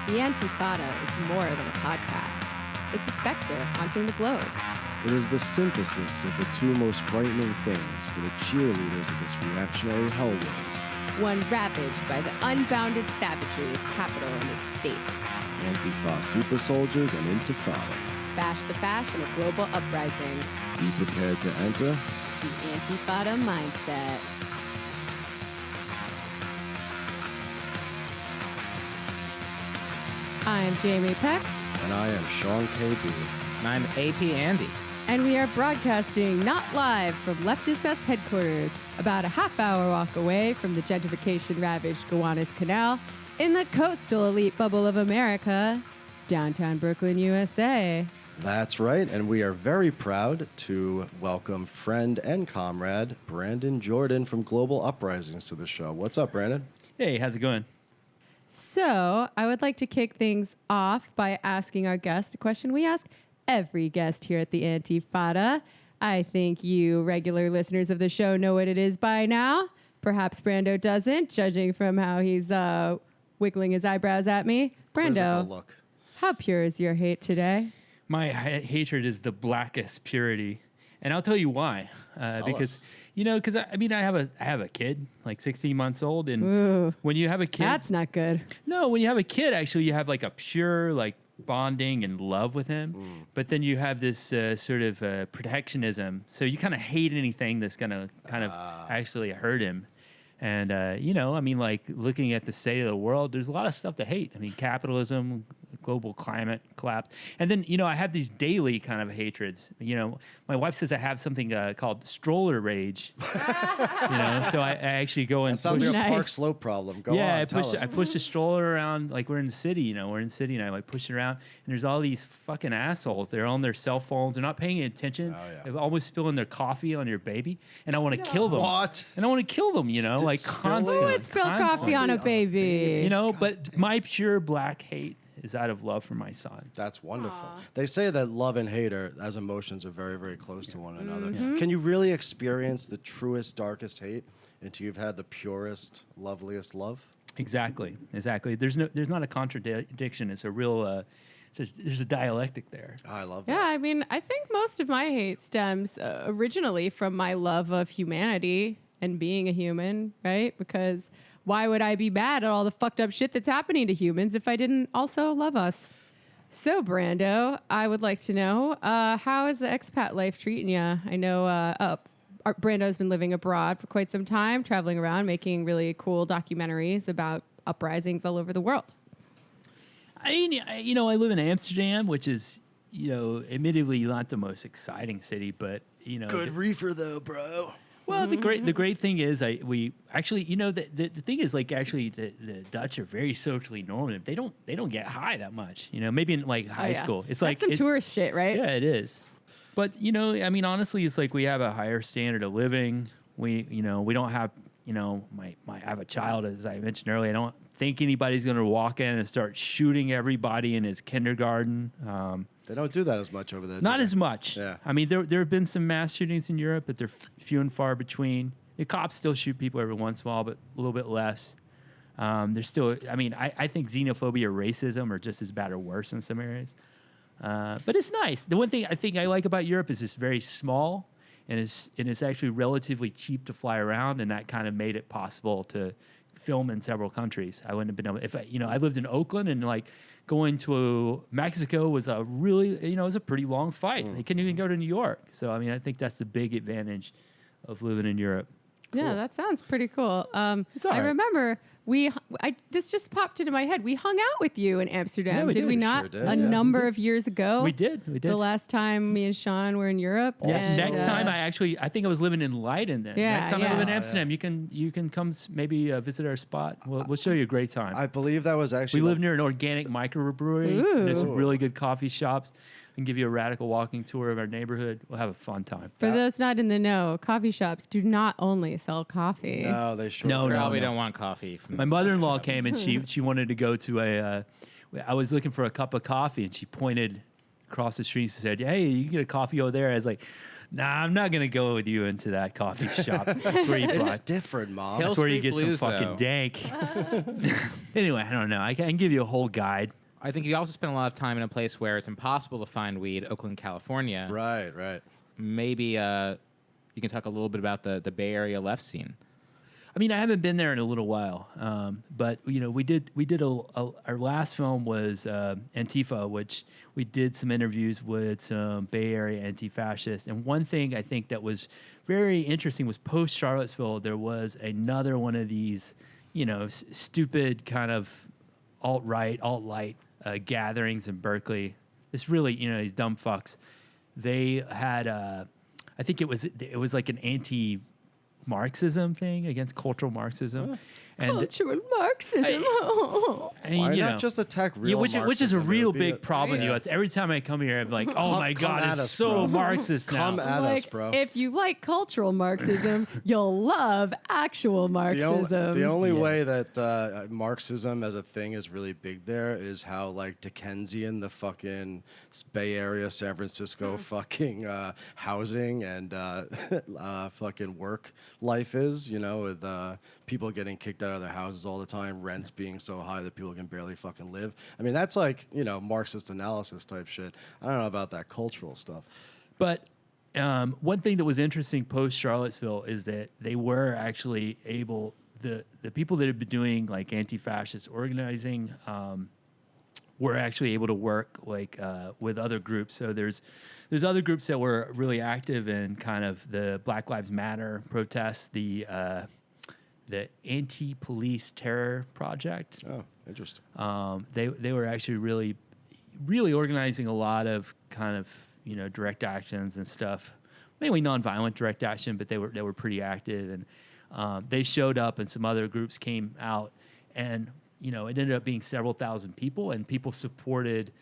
The Antifada is more than a podcast. It's a specter haunting the globe. It is the synthesis of the two most frightening things for the cheerleaders of this reactionary hellworld. One ravaged by the unbounded savagery of capital and its states. Antifa super soldiers and Intifada. Bash the fash in a global uprising. Be prepared to enter The Antifada mindset. I'm Jamie Peck, and I am Sean K. B. And I'm AP Andy. and we are broadcasting not live from Leftist Best headquarters, about a half-hour walk away from the gentrification-ravaged Gowanus Canal in the coastal elite bubble of America, downtown Brooklyn, USA. That's right, and we are very proud to welcome friend and comrade Brandon Jourdan from Global Uprisings to the show. What's up, Brandon? Hey, how's it going? So, I would like to kick things off by asking our guest a question we ask every guest here at the Antifada. I think you regular listeners of the show know what it is by now. Perhaps Brando doesn't, judging from how he's wiggling his eyebrows at me. Brando, Quizzical look. how pure is your hate today? My hatred is the blackest purity, and I'll tell you why. Because I have a kid, like 16 months old, and Ooh, when you have a kid, that's not good. no, when you have a kid, actually, you have like a pure like bonding and love with him, but then you have this sort of protectionism. So you kind of hate anything that's gonna kind of actually hurt him. And like looking at the state of the world, there's a lot of stuff to hate. I mean, capitalism, global climate collapse, and then I have these daily kind of hatreds. My wife says I have something called stroller rage. So I actually go and That sounds push, like a Nice. Park Slope problem. Go on, I tell push us. I push the stroller around, like we're in the city, and I like push it around, and there's all these fucking assholes. They're on their cell phones. They're not paying attention. Oh, yeah. They're always spilling their coffee on your baby, and I want to kill them. What? And I want to kill them. Like Spilling- constant. Who would spill coffee on a baby? But my pure black hate is out of love for my son. That's wonderful. Aw. They say that love and hate as emotions are very, very close to one another. Mm-hmm. Can you really experience the truest, darkest hate until you've had the purest, loveliest love? Exactly. There's not a contradiction. It's a real. There's a dialectic there. Oh, I love that. Yeah, I mean, I think most of my hate stems originally from my love of humanity and being a human, right? Because why would I be mad at all the fucked up shit that's happening to humans if I didn't also love us? So, Brando, I would like to know, how is the expat life treating you? I know Brando's been living abroad for quite some time, traveling around, making really cool documentaries about uprisings all over the world. I live in Amsterdam, which is, admittedly not the most exciting city, but Good reefer, though, bro. Well, the great thing is the thing is the Dutch are very socially normative. They don't get high that much. Maybe in like high school. It's like That's some tourist shit, right? Yeah, it is. But honestly, it's like we have a higher standard of living. We don't have I have a child, as I mentioned earlier. I don't think anybody's going to walk in and start shooting everybody in his kindergarten. They don't do that as much over there. Not do they? as much. Yeah. I mean, there have been some mass shootings in Europe, but they're few and far between. The cops still shoot people every once in a while, but a little bit less. There's still, I think xenophobia or racism are just as bad or worse in some areas. But it's nice. The one thing I think I like about Europe is it's very small, and it's actually relatively cheap to fly around, and that kind of made it possible to film in several countries. I wouldn't have been able, if I lived in Oakland, and like going to Mexico was a really, it was a pretty long fight. They couldn't even go to New York. So, I think that's the big advantage of living in Europe. Yeah, that sounds pretty cool. It's all I right. remember this just popped into my head. We hung out with you in Amsterdam, Yeah, we did did. we We not? sure did, A yeah. number of years ago. We did. The last time me and Sean were in Europe. Yes. and, Next time, I think I was living in Leiden then. Yeah, Next time I live in yeah. Amsterdam, you can come maybe visit our spot. We'll show you a great time. I believe that was actually. We live near an organic microbrewery. Ooh. And there's some really good coffee shops. We can give you a radical walking tour of our neighborhood. We'll have a fun time. For those not in the know, coffee shops do not only sell coffee. No, they sure. No, don't. no. Probably don't want coffee. From My mother-in-law came and she wanted to go to I was looking for a cup of coffee, and she pointed across the street and said, "Hey, you can get a coffee over there." I was like, Nah, I'm not gonna go with you into that coffee shop. That's where you It's buy. different, Mom. Hill That's where you Street get some Blues, fucking though. dank. Anyway, I don't know. I can give you a whole guide. I think you also spend a lot of time in a place where it's impossible to find weed, Oakland, California. Right. Maybe you can talk a little bit about the Bay Area left scene. I mean, I haven't been there in a little while, but you know, we did our last film was Antifa, which we did some interviews with some Bay Area anti-fascists. And one thing I think that was very interesting was post Charlottesville, there was another one of these, you know, stupid kind of alt-right, alt-light gatherings in Berkeley. This really, you know, these dumb fucks. They had, I think it was like an anti-Marxism thing against cultural Marxism. And Cultural Marxism. and, Why you not know, just attack yeah, real which is a Marxism? It real would be big problem in the yeah. U.S. Every time I come here, I'm like, oh my Come God, at it's us, so bro. Marxist now. Come at us, bro. If you like cultural Marxism, you'll love actual Marxism. The only Yeah. way that Marxism as a thing is really big there is how like Dickensian the fucking Bay Area, San Francisco fucking housing and fucking work life is, you know, with people getting kicked out of their houses all the time, rents being so high that people can barely fucking live. I mean, that's like, you know, Marxist analysis type shit. I don't know about that cultural stuff. But one thing that was interesting post Charlottesville is that they were actually able, the people that had been doing like anti-fascist organizing were actually able to work like with other groups. So there's other groups that were really active in kind of the Black Lives Matter protests, the Anti-Police Terror Project. Oh, interesting. They were actually really organizing a lot of kind of, you know, direct actions and stuff, mainly nonviolent direct action, but they were pretty active, and they showed up, and some other groups came out, and you know, it ended up being several thousand people, and people supported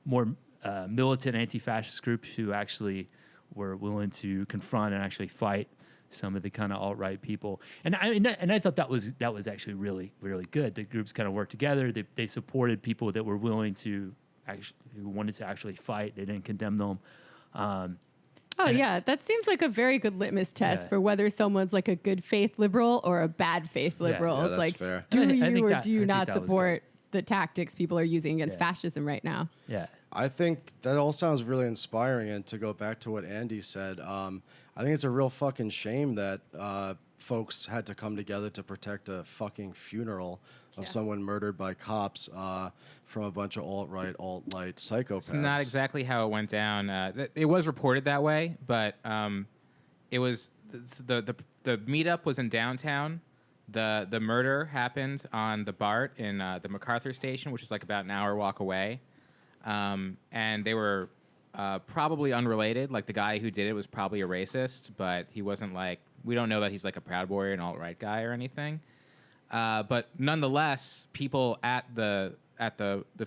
more militant anti-fascist groups who actually were willing to confront and actually fight some of the kind of alt-right people, and I thought that was actually really good. The groups kind of worked together. They supported people that were willing to who wanted to actually fight. They didn't condemn them. Oh, yeah. That seems like a very good litmus test Yeah. for whether someone's like a good faith liberal or a bad faith liberal. Yeah, It's that's like, fair. do I you think or that- do you I think not that was support the tactics people are using against Yeah. fascism right now? Yeah. I think that all sounds really inspiring. And to go back to what Andy said, I think it's a real fucking shame that folks had to come together to protect a fucking funeral of someone murdered by cops from a bunch of alt-right, alt-light psychopaths. It's not exactly how it went down. It was reported that way, but it was the meetup was in downtown. The murder happened on the BART in the MacArthur station, which is like about an hour walk away, and they were probably unrelated. Like the guy who did it was probably a racist, but he wasn't like, we don't know that he's like a Proud Boy or an alt-right guy or anything. But nonetheless, people at the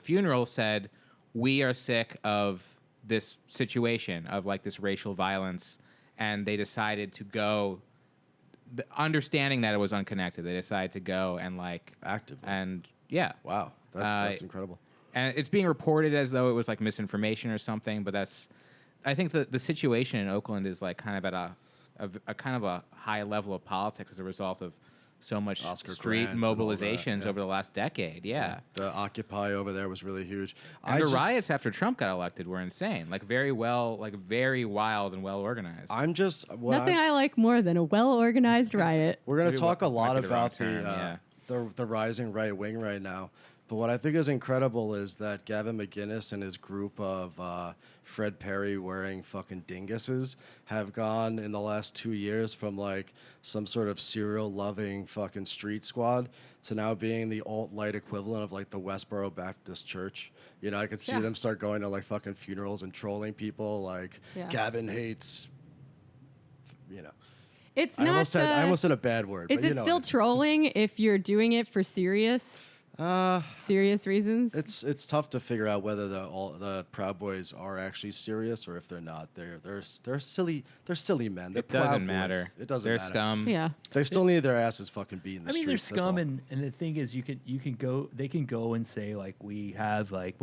funeral said, we are sick of this situation of like this racial violence, and they decided to go, understanding that it was unconnected. They decided to go and like Actively. and yeah, Wow, that's incredible. and it's being reported as though it was like misinformation or something. But I think the situation in Oakland is like kind of at a kind of a high level of politics as a result of so much Oscar street Grant and all that, mobilizations yeah. over the last decade. Yeah. The Occupy over there was really huge. And the riots after Trump got elected were insane. Like very wild and well organized. Nothing I like more than a well-organized riot. We're going to Maybe talk a might lot be the wrong about term, the rising right wing right now. But what I think is incredible is that Gavin McInnes and his group of Fred Perry wearing fucking dinguses have gone in the last 2 years from like some sort of serial loving fucking street squad to now being the alt-light equivalent of like the Westboro Baptist Church. You know, I could see Yeah. them start going to like fucking funerals and trolling people like Yeah. Gavin hates, you know. It's I not. almost said a bad word. Is but you it know still what I mean. trolling if you're doing it for serious reasons? It's tough to figure out whether the Proud Boys are actually serious or if they're not. They're silly. They're silly men. They're it doesn't Proud Boys. matter. It doesn't They're matter. scum. Yeah. They still need their asses fucking beat in the I mean, streets. they're that's scum, all. and the thing is, you can go. They can go and say like we have like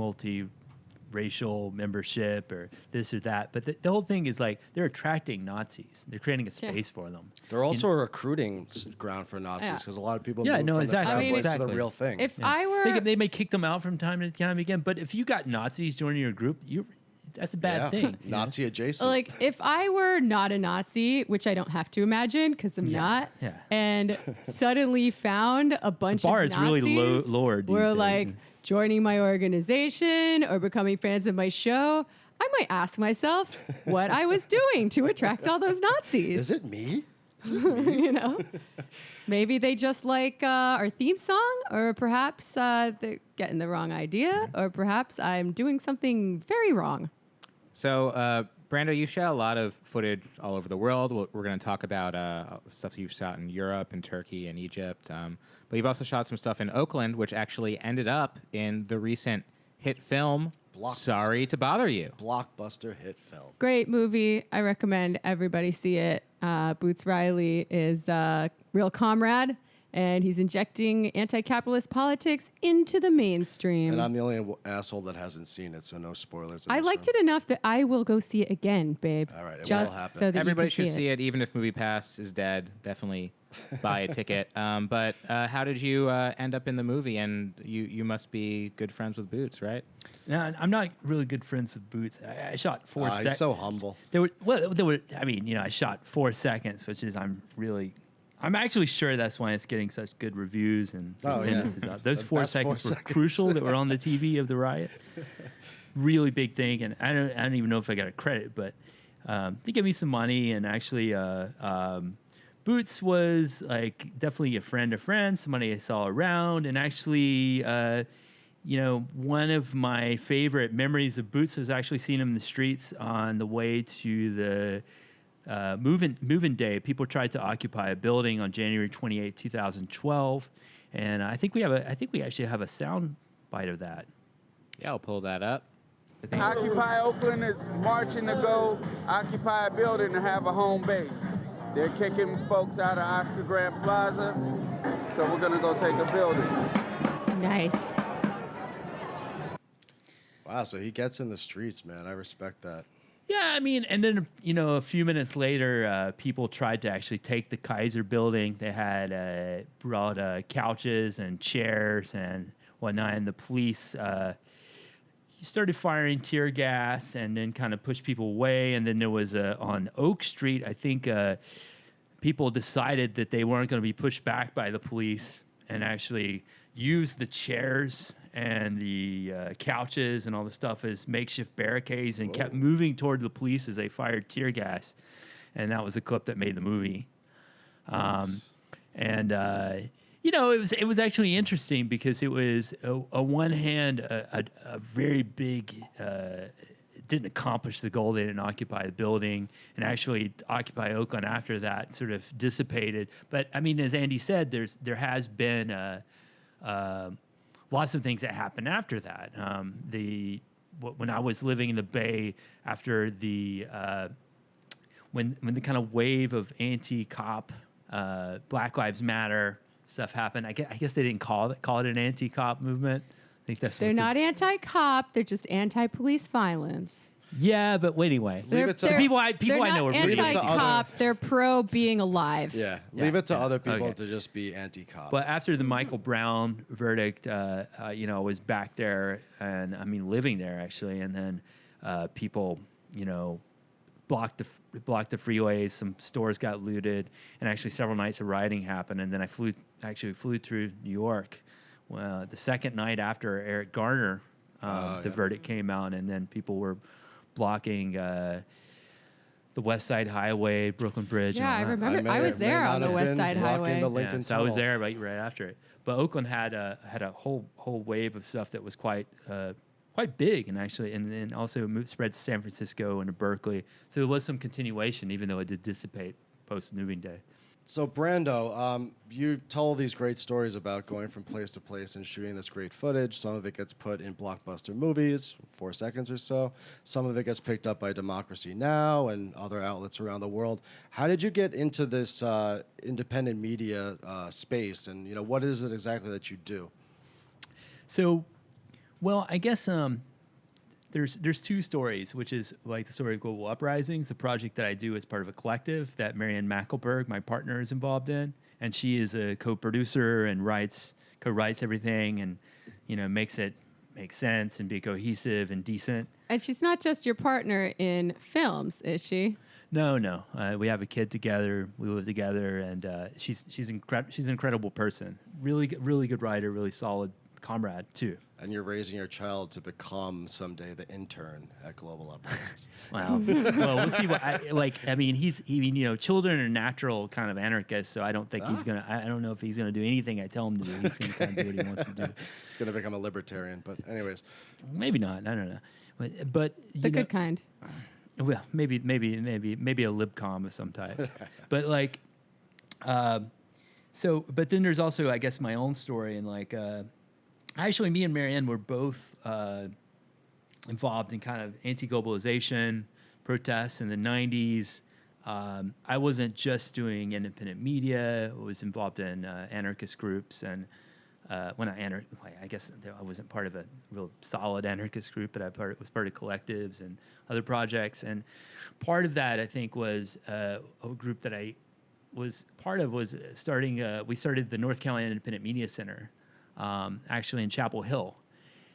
racial membership or this or that. But the whole thing is like they're attracting Nazis. They're creating a space for them. They're also a recruiting ground for Nazis because a lot of people Yeah, move no, from exactly. the I mean, Proud Boys to exactly. the real thing. If I were, They may kick them out from time to time again, but if you got Nazis joining your group, that's a bad thing. you know? Nazi adjacent. like, if I were not a Nazi, which I don't have to imagine because I'm not, yeah. and suddenly found a bunch The bar of is Nazis really lowered these were days. like joining my organization or becoming fans of my show, I might ask myself what I was doing to attract all those Nazis. Is it me? You know, maybe they just like our theme song, or perhaps they're getting the wrong idea, or perhaps I'm doing something very wrong. So, Brando, you shot a lot of footage all over the world. We're going to talk about stuff you've shot in Europe and Turkey and Egypt. But you've also shot some stuff in Oakland, which actually ended up in the recent hit film, Blockbuster. Sorry to Bother You. Blockbuster hit film. Great movie. I recommend everybody see it. Boots Riley is a real comrade, and he's injecting anti-capitalist politics into the mainstream. And I'm the only asshole that hasn't seen it, so no spoilers. in I this liked room. it enough that I will go see it again, babe. All right, it will just happen. so that Everybody you should can see it, even if MoviePass is dead. Definitely buy a ticket. But how did you end up in the movie? And you must be good friends with Boots, right? No, I'm not really good friends with Boots. I shot 4 He's seconds. so humble. I mean, I shot 4 seconds, which is I'm actually sure that's why it's getting such good reviews and Oh, yeah. attendances up. Those The 4 best 4 seconds were seconds. crucial that were on the TV of the riot. Really big thing, and I don't even know if I got a credit, but they gave me some money, and actually Boots was like definitely a friend of friends, somebody I saw around, and actually one of my favorite memories of Boots was actually seeing him in the streets on the way to the move-in day. People tried to occupy a building on January 28, 2012, and I think we actually have a sound bite of that. Yeah, I'll pull that up. Occupy Oakland is marching to go occupy a building and have a home base. They're kicking folks out of Oscar Grant Plaza, so we're gonna go take a building. Nice. Wow, so he gets in the streets, man. I respect that. Yeah, I mean, and then, a few minutes later, people tried to actually take the Kaiser building. They had brought couches and chairs and whatnot, and the police started firing tear gas and then kind of pushed people away. And then there was on Oak Street, I think people decided that they weren't going to be pushed back by the police and actually used the chairs and the couches and all the stuff as makeshift barricades and kept moving toward the police as they fired tear gas. And that was a clip that made the movie. It was actually interesting because it was, on one hand, a very big, didn't accomplish the goal. They didn't occupy the building, and actually occupy Oakland after that sort of dissipated. But I mean, as Andy said, there has been lots of things that happened after that. When I was living in the Bay after when the kind of wave of anti-cop, Black Lives Matter stuff happened, I guess they didn't call it an anti-cop movement. I think that's They're not anti-cop. They're just anti-police violence. Yeah, but anyway, Leave it to people I they're know not are really anti-cop. They're pro being alive. Yeah, Yeah, leave it to yeah, other people okay. to just be anti-cop. But after the Michael Brown verdict, I was back there, and I mean living there actually, and then people, blocked the freeways. Some stores got looted, and actually several nights of rioting happened. And then I flew through New York. Well, the second night after Eric Garner, the verdict came out, and then people were blocking the West Side Highway, Brooklyn Bridge. Yeah, I and all that. remember. I was there on the West Side Highway. Yeah, so I was there right after it. But Oakland had a whole wave of stuff that was quite big, and actually, and then also spread to San Francisco and to Berkeley. So there was some continuation, even though it did dissipate post moving day. So Brando, you tell all these great stories about going from place to place and shooting this great footage. Some of it gets put in blockbuster movies, 4 seconds or so. Some of it gets picked up by Democracy Now! And other outlets around the world. How did you get into this independent media space, and what is it exactly that you do? So, well, I guess there's two stories, which is like the story of Global Uprisings, a project that I do as part of a collective that Marianne Maeckelbergh, my partner, is involved in, and she is a co-producer and co-writes everything, and makes it make sense and be cohesive and decent. And she's not just your partner in films, is she? No. We have a kid together. We live together, and she's an incredible person. Really good writer. Really solid comrade too. And you're raising your child to become someday the intern at Global Uprisings. Wow. Well, we'll see what children are natural kind of anarchists, so I don't think he's gonna. I don't know if he's gonna do anything I tell him to do. He's gonna kind of do what he wants to do. He's gonna become a libertarian, but anyways, maybe not. I don't know. But the good kind. Well, maybe a libcom of some type. But but then there's also, I guess, my own story, and actually, me and Marianne were both involved in kind of anti-globalization protests in the 90s. I wasn't just doing independent media. I was involved in anarchist groups, and I guess I wasn't part of a real solid anarchist group, but I was part of collectives and other projects. And part of that, I think, was a group that I was part of was starting. We started the North Carolina Independent Media Center, actually in Chapel Hill,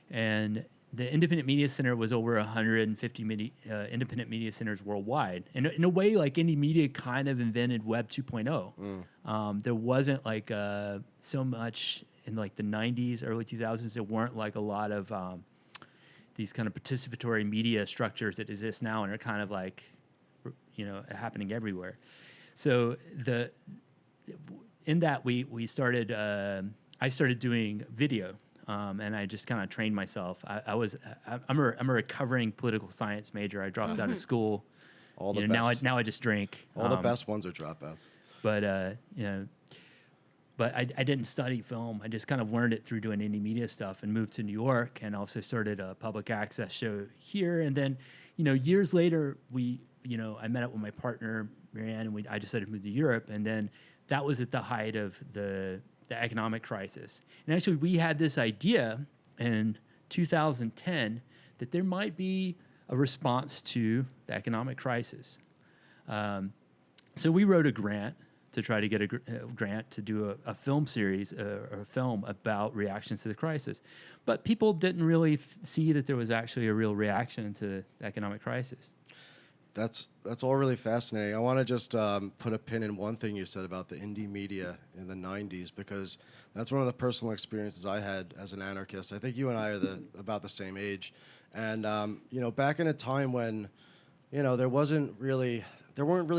and the Independent Media Center was over 150 independent media centers worldwide. And in a way, like indie media kind of invented Web 2.0. There wasn't so much in the 90s, early 2000s. There weren't a lot of these kind of participatory media structures that exist now and are kind of happening everywhere. So in that we started. I started doing video, and I just kind of trained myself. I'm a recovering political science major. I dropped out of school. All the best. Now I just drink. All the best ones are dropouts. But I didn't study film. I just kind of learned it through doing indie media stuff, and moved to New York, and also started a public access show here. And then, years later, I met up with my partner Marianne, and I decided to move to Europe. And then that was at the height of the economic crisis. And actually, we had this idea in 2010 that there might be a response to the economic crisis. So we wrote a grant to try to get a grant to do a film series or a film about reactions to the crisis. But people didn't really see that there was actually a real reaction to the economic crisis. That's all really fascinating. I want to just put a pin in one thing you said about the indie media in the 90s, because that's one of the personal experiences I had as an anarchist. I think you and I are about the same age. And, back in a time when, there weren't really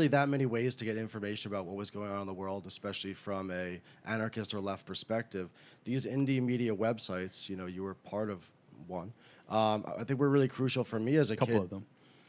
that many ways to get information about what was going on in the world, especially from a anarchist or left perspective. These indie media websites, you were part of one. I think were really crucial for me as a kid. Couple of them.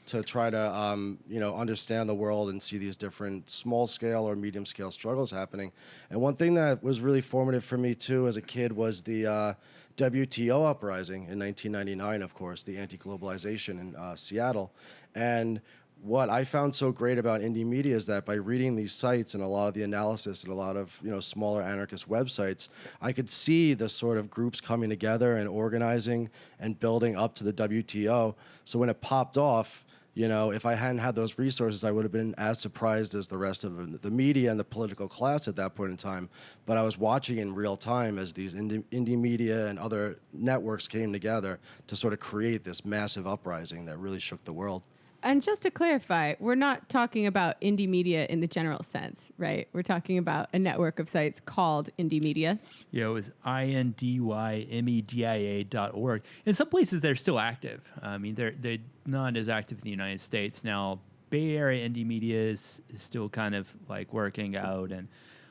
To try to, understand the world and see these different small-scale or medium-scale struggles happening. And one thing that was really formative for me, too, as a kid was the WTO uprising in 1999, of course, the anti-globalization in Seattle. And what I found so great about indie media is that by reading these sites and a lot of the analysis and a lot of smaller anarchist websites, I could see the sort of groups coming together and organizing and building up to the WTO. So when it popped off, if I hadn't had those resources, I would have been as surprised as the rest of the media and the political class at that point in time. But I was watching in real time as these indie media and other networks came together to sort of create this massive uprising that really shook the world. And just to clarify, we're not talking about indie media in the general sense, right? We're talking about a network of sites called Indie Media. Yeah, it was indymmedia.org. In some places, they're still active. I mean, they're not as active in the United States now. Bay Area indie media is still kind of working out,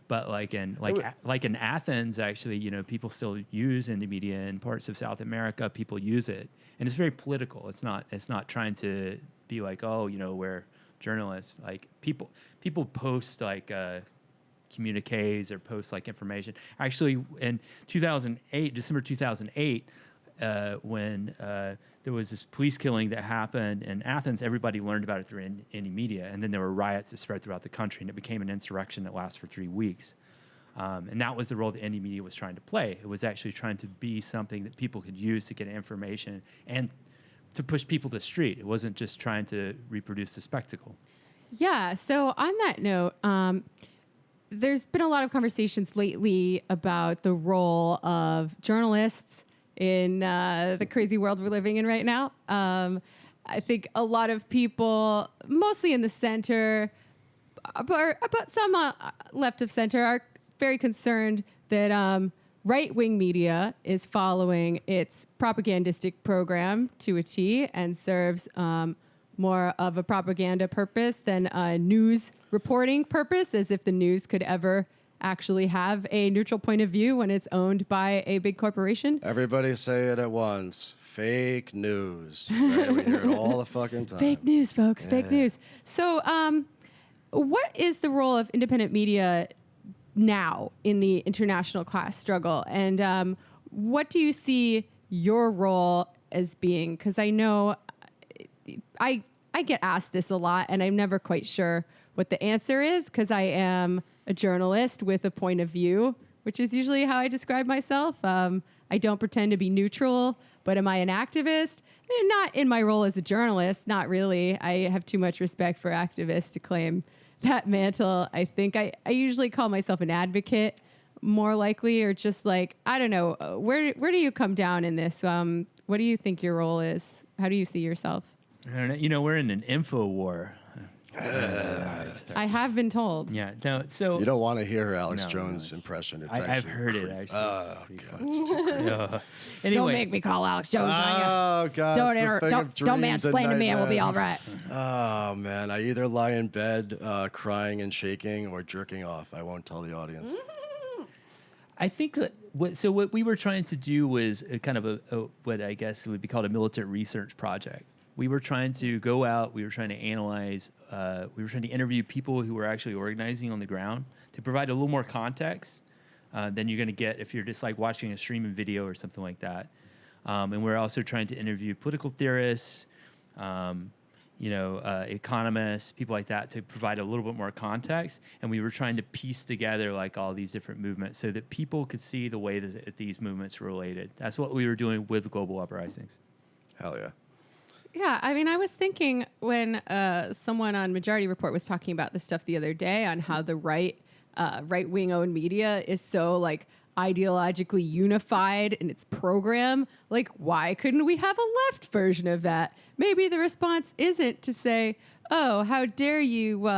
but in Athens, actually, people still use indie media. In parts of South America, people use it, and it's very political. It's not trying to be we're journalists. People post communiques or post information. Actually, in 2008, December 2008, when there was this police killing that happened in Athens, everybody learned about it through indie media, and then there were riots that spread throughout the country, and it became an insurrection that lasted for 3 weeks. And that was the role that indie media was trying to play. It was actually trying to be something that people could use to get information and to push people to the street. It wasn't just trying to reproduce the spectacle. Yeah. So on that note, there's been a lot of conversations lately about the role of journalists in the crazy world we're living in right now. I think a lot of people, mostly in the center, but some left of center, are very concerned that right-wing media is following its propagandistic program to a T and serves more of a propaganda purpose than a news reporting purpose, as if the news could ever actually have a neutral point of view when it's owned by a big corporation. Everybody say it at once. Fake news. Right? We hear it all the fucking time. Fake news, folks. Fake news. So what is the role of independent media now in the international class struggle? And what do you see your role as being? Because I know I get asked this a lot, and I'm never quite sure what the answer is, because I am a journalist with a point of view, which is usually how I describe myself. I don't pretend to be neutral, but am I an activist? Not in my role as a journalist, not really. I have too much respect for activists to claim that mantle. I think I usually call myself an advocate, more likely, or just like, I don't know, where do you come down in this? What do you think your role is? How do you see yourself? I don't know. You know, we're in an info war. I have been told. Yeah. No. So You don't want to hear Alex No, Jones' impression. It's I've actually heard it. crazy. Actually, Oh, it's pretty God, fun. it's too crazy. Anyway, Don't make me call Alex Jones on you. Oh, God. Don't mansplain to me and we'll be all right. Oh, man. I either lie in bed crying and shaking or jerking off. I won't tell the audience. I think that what we were trying to do was a kind of a what I guess would be called a militant research project. We were trying to go out. We were trying to analyze. We were trying to interview people who were actually organizing on the ground to provide a little more context than you're going to get if you're just like watching a streaming video or something like that. And we're also trying to interview political theorists, economists, people like that, to provide a little bit more context. And we were trying to piece together like all these different movements so that people could see the way that these movements were related. That's what we were doing with Global Uprisings. Hell yeah. Yeah, I mean, I was thinking when someone on Majority Report was talking about this stuff the other day on how the right-wing owned media is so like ideologically unified in its program. Like, why couldn't we have a left version of that? Maybe the response isn't to say, oh, how dare you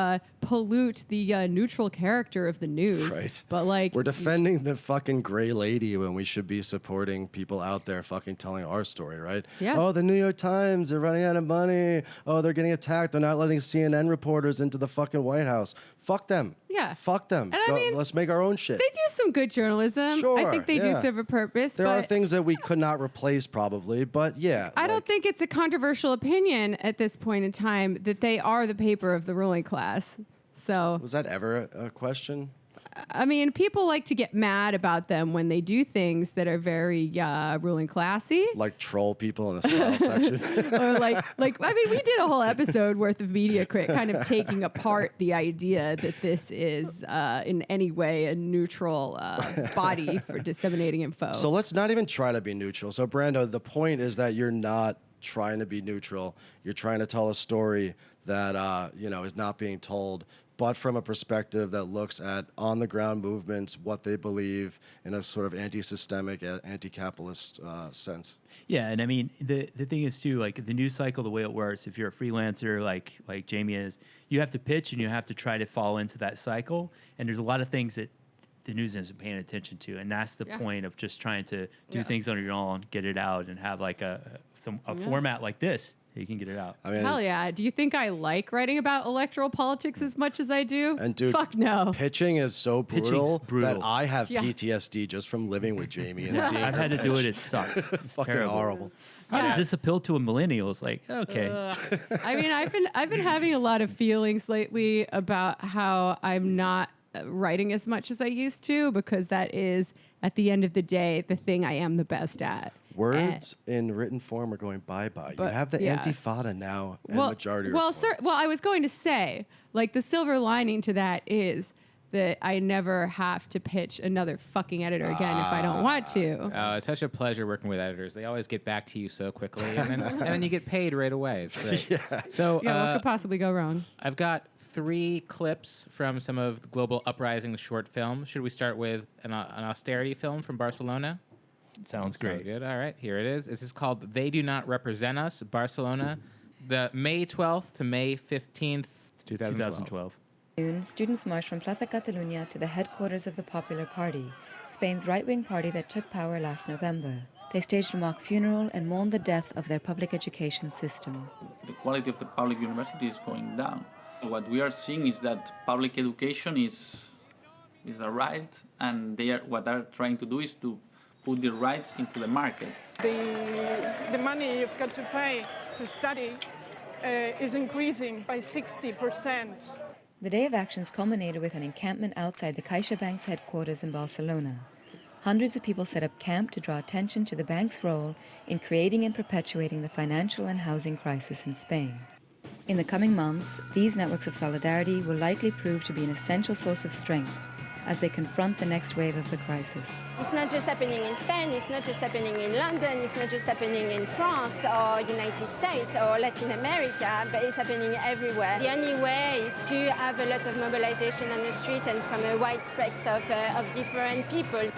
pollute the neutral character of the news. Right. But like, We're defending the fucking gray lady when we should be supporting people out there fucking telling our story, right? Yeah. Oh, the New York Times, they're running out of money. Oh, they're getting attacked. They're not letting CNN reporters into the fucking White House. Fuck them. Yeah. Fuck them. And I mean, let's make our own shit. they do some good journalism. Sure, I think they do yeah. serve a purpose. There but are things that we could not replace probably, but yeah. I don't think it's a controversial opinion at this point in time that they are the paper of the ruling class. So, Was that ever a question? I mean, people like to get mad about them when they do things that are very ruling classy. Like troll people in the style section? Or like, I mean, we did a whole episode worth of Media Crit kind of taking apart the idea that this is in any way a neutral body for disseminating info. So let's not even try to be neutral. So Brando, the point is that you're not trying to be neutral. You're trying to tell a story that is not being told, but from a perspective that looks at on-the-ground movements, what they believe in a sort of anti-systemic, anti-capitalist sense. Yeah, and I mean the thing is too, like the news cycle, the way it works, if you're a freelancer like Jamie is, you have to pitch and you have to try to fall into that cycle. And there's a lot of things that the news isn't paying attention to, and that's the point of just trying to do things on your own, get it out, and have like a format like this. You can get it out. I mean, Hell yeah. Do you think I like writing about electoral politics as much as I do? And dude, fuck no. Pitching is so brutal, brutal. that I have Yeah. PTSD just from living with Jamie and seeing I've her had to do pitch. it. It sucks. It's Fucking terrible. horrible. How does this appeal to a millennial? It's like, okay. I mean, I've been having a lot of feelings lately about how I'm not writing as much as I used to, because that is, at the end of the day, the thing I am the best at. Words in written form are going bye-bye. You But, have the yeah. Antifada now and Majority well, Report. I was going to say, like, the silver lining to that is that I never have to pitch another fucking editor again if I don't want to. It's such a pleasure working with editors. They always get back to you so quickly, and then you get paid right away. It's great. Yeah. So Yeah, what could possibly go wrong? I've got 3 clips from some of the Global Uprisings short films. Should we start with an austerity film from Barcelona? Sounds great. Sounds good. All right, here it is. This is called They Do Not Represent Us, Barcelona, the May 12th to May 15th, 2012. Students marched from Plaza Catalunya to the headquarters of the Popular Party, Spain's right-wing party that took power last November. They staged a mock funeral and mourned the death of their public education system. The quality of the public university is going down. What we are seeing is that public education is a right, and what they're trying to do is to put the rights into the market. The money you've got to pay to study is increasing by 60%. The day of actions culminated with an encampment outside the CaixaBank's headquarters in Barcelona. Hundreds of people set up camp to draw attention to the bank's role in creating and perpetuating the financial and housing crisis in Spain. In the coming months, these networks of solidarity will likely prove to be an essential source of strength as they confront the next wave of the crisis. It's not just happening in Spain, it's not just happening in London, it's not just happening in France or United States or Latin America, but it's happening everywhere. The only way is to have a lot of mobilization on the street and from a wide spectrum of different people.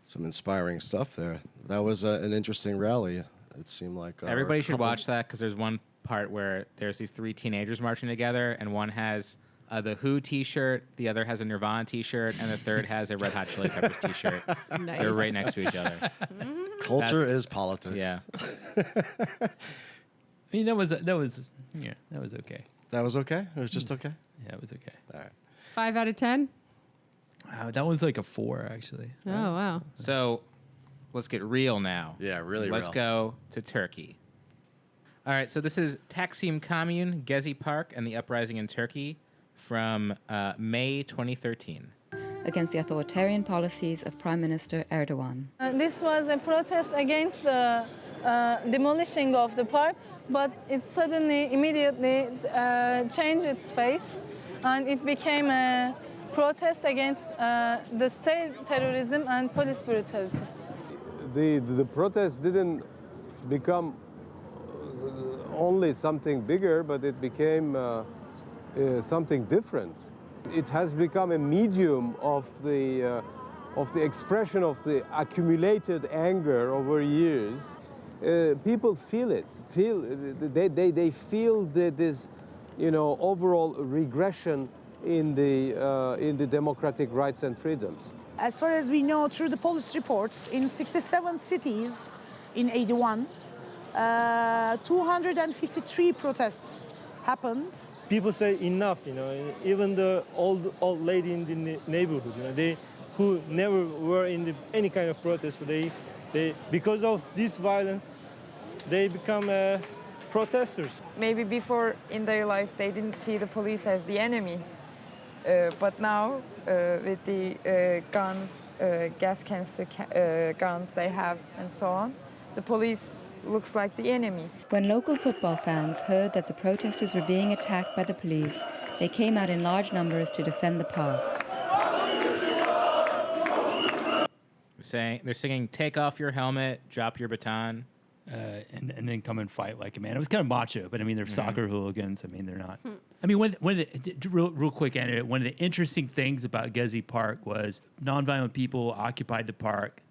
Some inspiring stuff there. That was an interesting rally. It seemed like Everybody should watch that because there's one part where there's these 3 teenagers marching together, and one has the Who T-shirt, the other has a Nirvana T-shirt, and the third has a Red Hot Chili Peppers T-shirt. Nice. They're right next to each other. Culture is politics. Yeah. I mean, that was okay. That was okay? It was just okay? Yeah, it was okay. All right. 5 out of 10? Wow, that was like a 4, actually. Oh, wow. So let's get real now. Yeah, really Let's real. go to Turkey. All right, so this is Taksim Commune, Gezi Park, and the uprising in Turkey from May 2013. Against the authoritarian policies of Prime Minister Erdogan. This was a protest against the demolishing of the park, but it suddenly, immediately changed its face, and it became a protest against the state terrorism and police brutality. The protest didn't become only something bigger, but it became something different. It has become a medium of the expression of the accumulated anger over years. People feel it. They feel this, overall regression in the democratic rights and freedoms. As far as we know, through the police reports, in 67 cities in 81, 253 protests happened. People say enough, even the old lady in the neighborhood, they who never were in any kind of protest, but they because of this violence, they become protesters. Maybe before in their life they didn't see the police as the enemy, but now with the guns, gas canister guns they have and so on, the police looks like the enemy. When local football fans heard that the protesters were being attacked by the police, they came out in large numbers to defend the park. They're singing, "Take off your helmet, drop your baton." And then come and fight like a man. It was kind of macho, but I mean, they're soccer hooligans. I mean, they're not. I mean, real quick, Andrew, one of the interesting things about Gezi Park was nonviolent people occupied the park.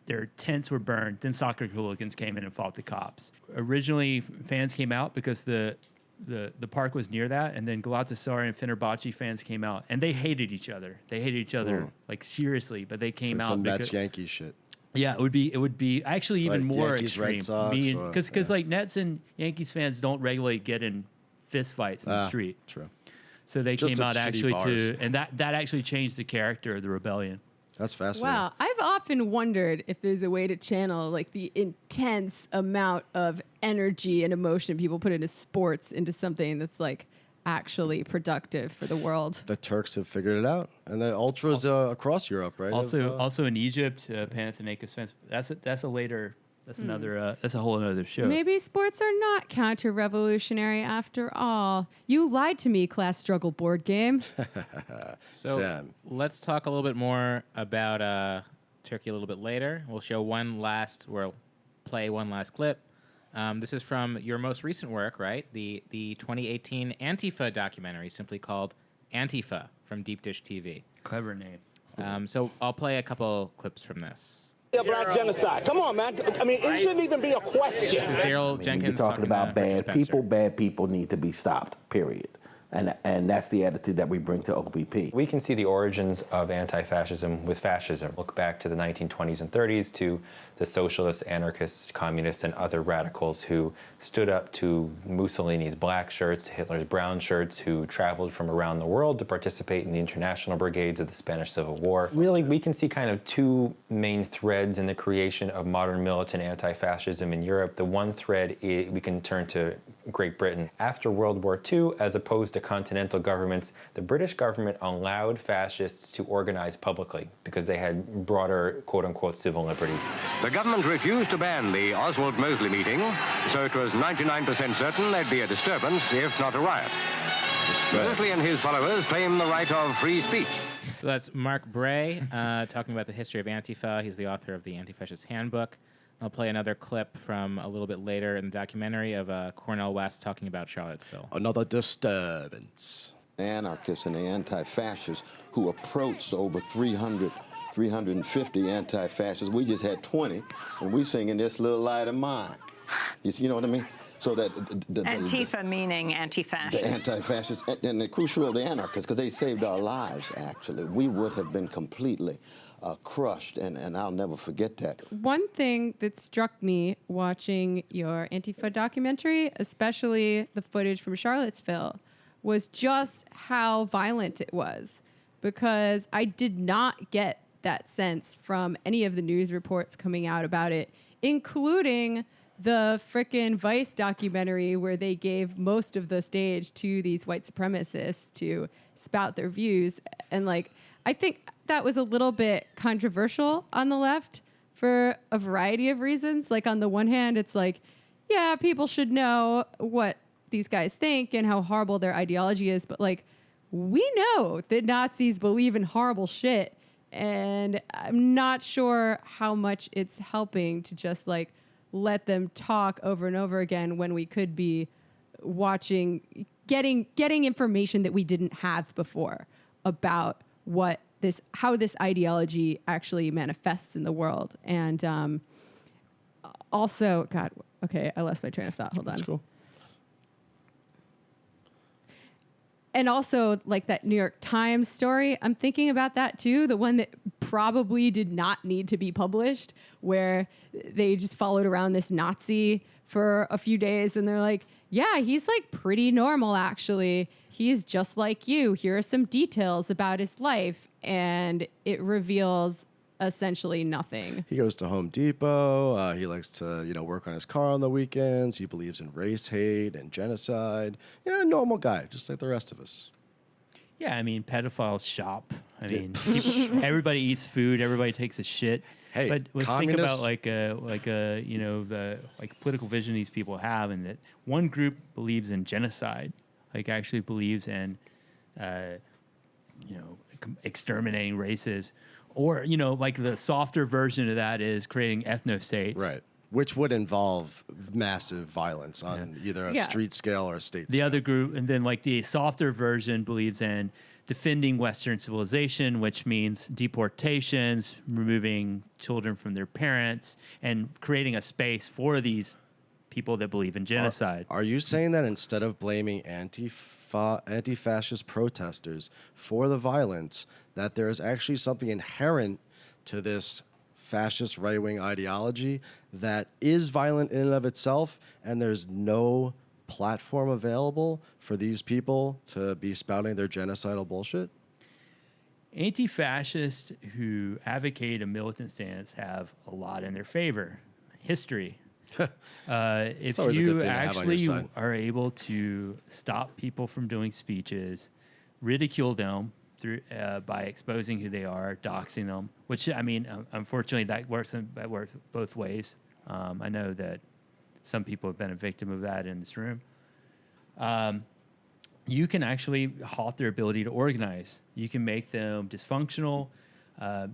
Their tents were burned. Then soccer hooligans came in and fought the cops. Originally, fans came out because the park was near that, and then Galatasaray and Fenerbahce fans came out, and they hated each other. They hated each other like seriously, but they came Like out some because Mets Yankees shit. yeah, it would be actually even Like more Yankees, Red extreme. Sox, Because like Nets and Yankees fans don't regularly get in fist fights in the street. True. So they Just came at out shitty actually bars. and that actually changed the character of the rebellion. That's fascinating. Wow, I've often wondered if there's a way to channel like the intense amount of energy and emotion people put into sports into something that's like actually productive for the world. The Turks have figured it out, and the ultras across Europe, right? Also in Egypt, Panathinaikos fans. That's a later That's another. That's a whole other show. Maybe sports are not counter-revolutionary after all. You lied to me, class struggle board game. So Damn. let's talk a little bit more about Turkey a little bit later. We'll play one last clip. This is from your most recent work, right? The 2018 Antifa documentary, simply called Antifa, from Deep Dish TV. Clever name. So I'll play a couple clips from this. A black genocide. Come on, man. I mean, it shouldn't even be a question. This is Daryl Jenkins You're talking about to Richard bad people need to be stopped, period. And that's the attitude that we bring to OPP. We can see the origins of anti-fascism with fascism. Look back to the 1920s and 30s, to the socialists, anarchists, communists, and other radicals who stood up to Mussolini's black shirts, to Hitler's brown shirts, who traveled from around the world to participate in the international brigades of the Spanish Civil War. Really, we can see kind of two main threads in the creation of modern militant anti-fascism in Europe. The one thread we can turn to Great Britain. After World War II, as opposed to continental governments, the British government allowed fascists to organize publicly because they had broader, quote-unquote, civil liberties. The government refused to ban the Oswald Mosley meeting, so it was 99% certain there'd be a disturbance, if not a riot. Mosley and his followers claim the right of free speech. So that's Mark Bray talking about the history of Antifa. He's the author of the Anti-Fascist Handbook. I'll play another clip from a little bit later in the documentary of Cornel West talking about Charlottesville. Another disturbance. Anarchists and the anti-fascists who approached over 350 anti-fascists. We just had 20, and we singing This Little Light of Mine. You know what I mean? So that Antifa meaning anti-fascist. The anti-fascists, and the crucial role of the anarchists, because they saved our lives, actually. We would have been completely crushed, and I'll never forget that. One thing that struck me watching your Antifa documentary, especially the footage from Charlottesville, was just how violent it was, because I did not get that sense from any of the news reports coming out about it, including the frickin' Vice documentary where they gave most of the stage to these white supremacists to spout their views. And I think that was a little bit controversial on the left for a variety of reasons. On the one hand, it's yeah, people should know what these guys think and how horrible their ideology is. But we know that Nazis believe in horrible shit. And I'm not sure how much it's helping to just let them talk over and over again when we could be watching, getting information that we didn't have before about how this ideology actually manifests in the world. And also, God, okay, I lost my train of thought. Hold on. That's cool. And also, that New York Times story, I'm thinking about that too, the one that probably did not need to be published, where they just followed around this Nazi for a few days, and they're yeah, he's pretty normal, actually. He's just like you. Here are some details about his life, and it reveals essentially nothing. He goes to Home Depot. He likes to, work on his car on the weekends. He believes in race hate and genocide. A normal guy, just like the rest of us. Yeah, I mean, pedophiles shop. I mean, everybody eats food. Everybody takes a shit. Hey, but let's think about the political vision these people have, and that one group believes in genocide, actually believes in, exterminating races. Or, the softer version of that is creating ethno-states. Right. Which would involve massive violence on either a street scale or a state scale. The other group, and then the softer version believes in defending Western civilization, which means deportations, removing children from their parents, and creating a space for these people that believe in genocide. Are you saying that instead of blaming anti-fascist protesters for the violence, that there is actually something inherent to this fascist right-wing ideology that is violent in and of itself, and there's no platform available for these people to be spouting their genocidal bullshit? Anti-fascists who advocate a militant stance have a lot in their favor. History. If you actually are able to stop people from doing speeches, ridicule them by exposing who they are, doxing them, which, I mean, unfortunately, that works both ways. I know that some people have been a victim of that in this room. You can actually halt their ability to organize. You can make them dysfunctional.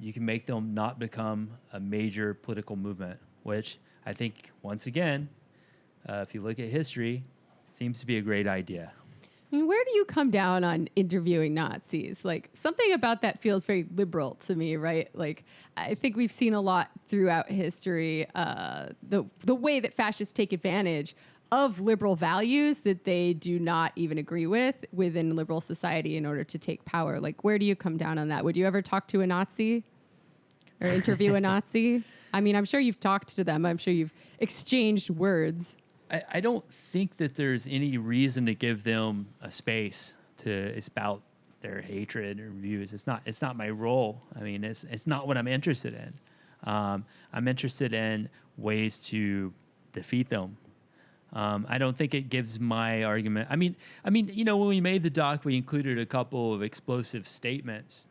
You can make them not become a major political movement, which I think, once again, if you look at history, seems to be a great idea. I mean, where do you come down on interviewing Nazis? Like, something about that feels very liberal to me, right? Like, I think we've seen a lot throughout history, the way that fascists take advantage of liberal values that they do not even agree with within liberal society in order to take power. Like, where do you come down on that? Would you ever talk to a Nazi or interview a Nazi? I mean, I'm sure you've talked to them. I'm sure you've exchanged words. I don't think that there's any reason to give them a space to spout their hatred or views. It's not my role. I mean, it's not what I'm interested in. I'm interested in ways to defeat them. I don't think it gives my argument. I mean, you know, when we made the doc, we included a couple of explosive statements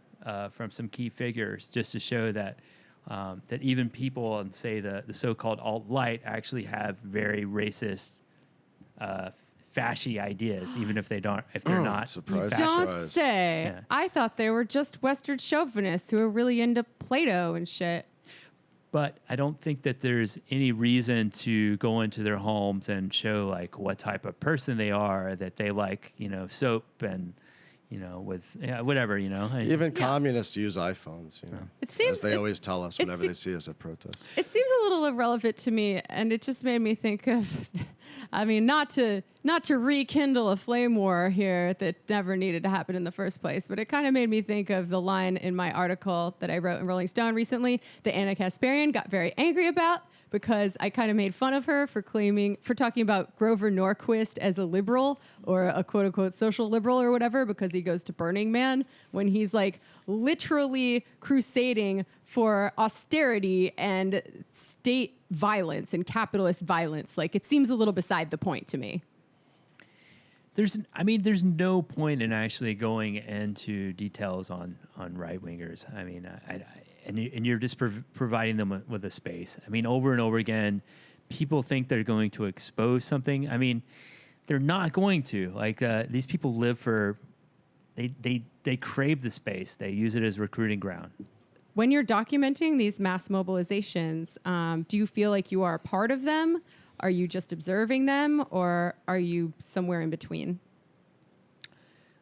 from some key figures just to show that that even people on, say, the so-called alt-right actually have very racist, fasci ideas, even if they're not. Surprise, Don't surprise. say. Yeah. I thought they were just Western chauvinists who are really into Plato and shit. But I don't think that there's any reason to go into their homes and show like what type of person they are, that they like, you know, soap and, you know, with whatever, you know. Even communists use iPhones, you know, It seems as they always tell us whenever they see us at protests. It seems a little irrelevant to me, and it just made me think of, I mean, not to rekindle a flame war here that never needed to happen in the first place, but it kind of made me think of the line in my article that I wrote in Rolling Stone recently that Anna Kasparian got very angry about, because I kind of made fun of her for talking about Grover Norquist as a liberal or a quote unquote social liberal or whatever, because he goes to Burning Man when he's like literally crusading for austerity and state violence and capitalist violence. Like, it seems a little beside the point to me. There's no point in actually going into details on right-wingers. I mean, and you're just providing them with a space. I mean, over and over again, people think they're going to expose something. I mean, they're not going to. Like, these people live for, they crave the space. They use it as recruiting ground. When you're documenting these mass mobilizations, do you feel like you are a part of them? Are you just observing them, or are you somewhere in between?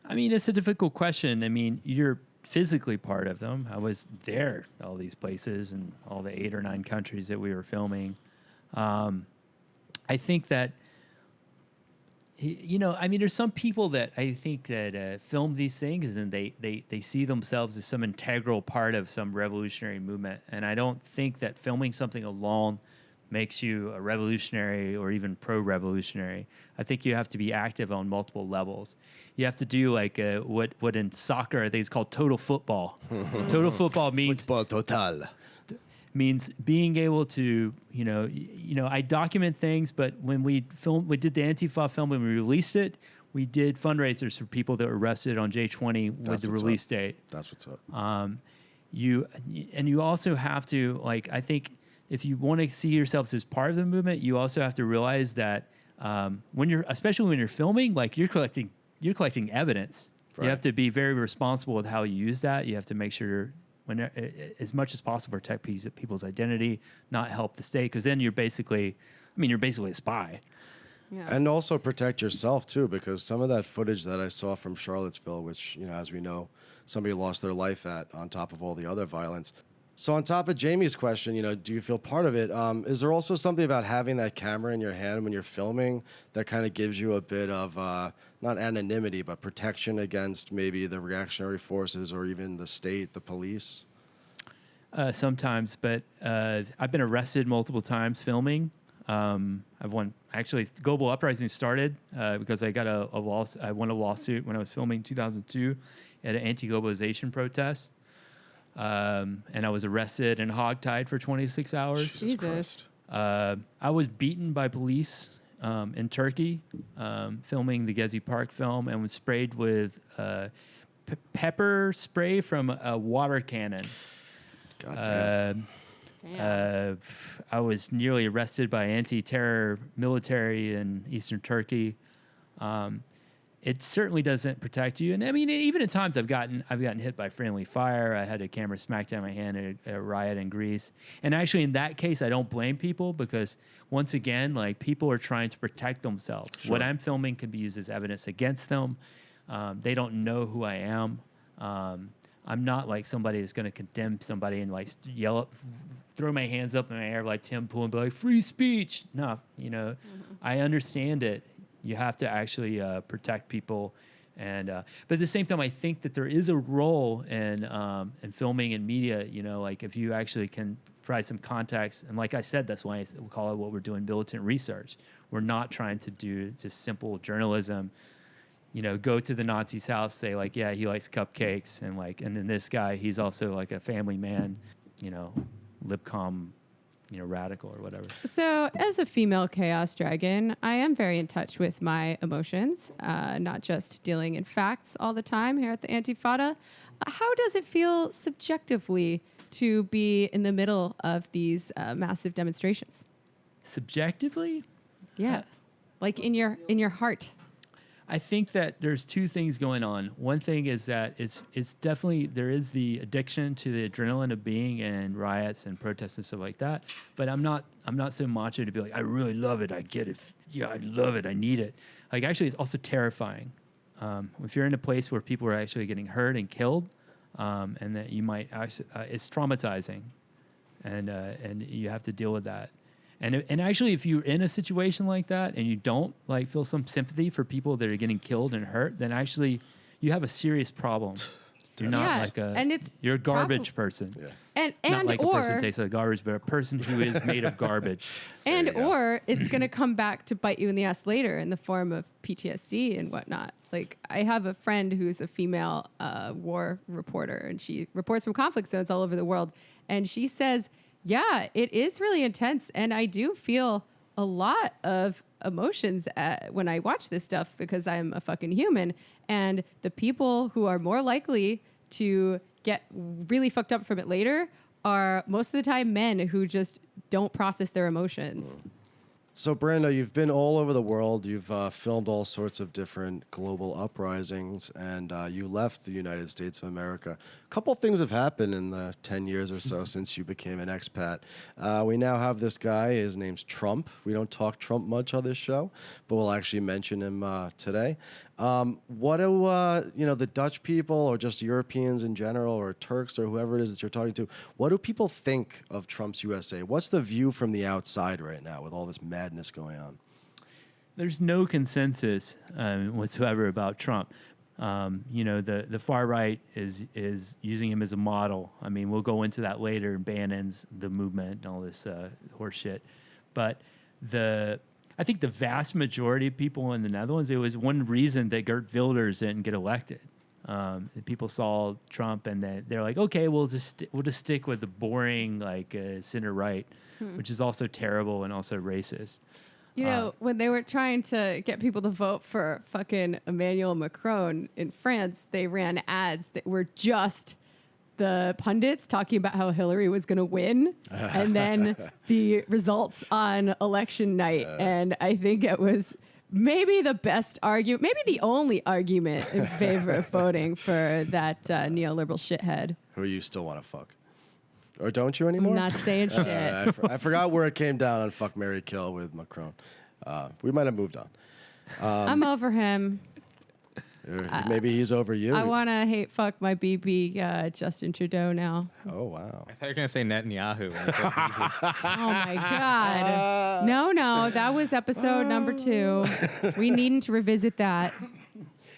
I mean, it's a difficult question. I mean, you're physically part of them. I was there, all these places and all the 8 or 9 countries that we were filming. I think that, you know, I mean, there's some people that I think that film these things and they see themselves as some integral part of some revolutionary movement. And I don't think that filming something alone makes you a revolutionary or even pro-revolutionary. I think you have to be active on multiple levels. You have to do like what in soccer I think is called total football. Total football means football total. Means being able to, you know, I document things, but when we did the Antifa film, when we released it, we did fundraisers for people that were arrested on J20 with the release date. That's what's up. You also have to, like, I think if you want to see yourselves as part of the movement, you also have to realize that especially when you're filming, like you're collecting evidence. Right. You have to be very responsible with how you use that. You have to make sure, as much as possible, protect people's identity, not help the state, because then you're basically a spy. Yeah. And also protect yourself too, because some of that footage that I saw from Charlottesville, which, you know, as we know, somebody lost their life at, on top of all the other violence. So on top of Jamie's question, you know, do you feel part of it? Is there also something about having that camera in your hand when you're filming that kind of gives you a bit of, not anonymity, but protection against maybe the reactionary forces or even the state, the police? Sometimes, but I've been arrested multiple times filming. Global Uprisings started because I got I won a lawsuit when I was filming in 2002 at an anti-globalization protest. And I was arrested and hogtied for 26 hours. Jesus. I was beaten by police in Turkey, filming the Gezi Park film, and was sprayed with pepper spray from a water cannon. I was nearly arrested by anti-terror military in Eastern Turkey. It certainly doesn't protect you. And I mean, even at times I've gotten hit by friendly fire. I had a camera smacked down my hand at a riot in Greece. And actually in that case, I don't blame people because once again, like people are trying to protect themselves. Sure. What I'm filming could be used as evidence against them. They don't know who I am. I'm not like somebody that's going to condemn somebody and like yell up, throw my hands up in the air like Tim Pool and be like, free speech. No, I understand it. You have to actually protect people, but at the same time, I think that there is a role in filming and media. Like if you actually can provide some context, and like I said, that's why we call it what we're doing, militant research. We're not trying to do just simple journalism. Go to the Nazi's house, say like, yeah, he likes cupcakes, and then this guy, he's also like a family man, libcom. Radical or whatever. So as a female chaos dragon, I am very in touch with my emotions, not just dealing in facts all the time here at the Antifada. How does it feel subjectively to be in the middle of these massive demonstrations? Subjectively? Yeah. Like in your heart. I think that there's two things going on. One thing is that it's definitely, there is the addiction to the adrenaline of being in riots and protests and stuff like that. But I'm not so macho to be like, I really love it. I get it. Yeah, I love it. I need it. Like actually, it's also terrifying. If you're in a place where people are actually getting hurt and killed, and that you might actually, it's traumatizing, and you have to deal with that. And actually, if you're in a situation like that and you don't like feel some sympathy for people that are getting killed and hurt, then actually you have a serious problem. You're not you're a garbage person. Yeah. And not like or, a person who tastes like garbage, but a person who is made of garbage. Or it's going to come back to bite you in the ass later in the form of PTSD and whatnot. Like I have a friend who's a female war reporter, and she reports from conflict zones all over the world. And she says, yeah, it is really intense. And I do feel a lot of emotions when I watch this stuff because I'm a fucking human. And the people who are more likely to get really fucked up from it later are most of the time men who just don't process their emotions. So, Brando, you've been all over the world. You've filmed all sorts of different global uprisings, and you left the United States of America. A couple things have happened in the 10 years or so since you became an expat. We now have this guy. His name's Trump. We don't talk Trump much on this show, but we'll actually mention him today. What do the Dutch people, or just Europeans in general, or Turks, or whoever it is that you're talking to, what do people think of Trump's USA? What's the view from the outside right now with all this madness going on? There's no consensus whatsoever about Trump. The far right is using him as a model. I mean, we'll go into that later. Bannon's the movement and all this horse shit, but I think the vast majority of people in the Netherlands, it was one reason that Geert Wilders didn't get elected. People saw Trump and they're like, okay, we'll just stick with the boring center right, which is also terrible and also racist. When they were trying to get people to vote for fucking Emmanuel Macron in France, they ran ads that were just the pundits talking about how Hillary was going to win and then the results on election night. And I think it was maybe the best argument, maybe the only argument in favor of voting for that neoliberal shithead. Who you still want to fuck. Or don't you anymore? I'm not saying shit. I forgot where it came down on fuck, marry, kill with Macron. We might have moved on. I'm over him. Maybe he's over you. I want to hate fuck my BB Justin Trudeau now. Oh, wow. I thought you were going to say Netanyahu. Oh, my God. No, that was episode number 2. We needn't revisit that.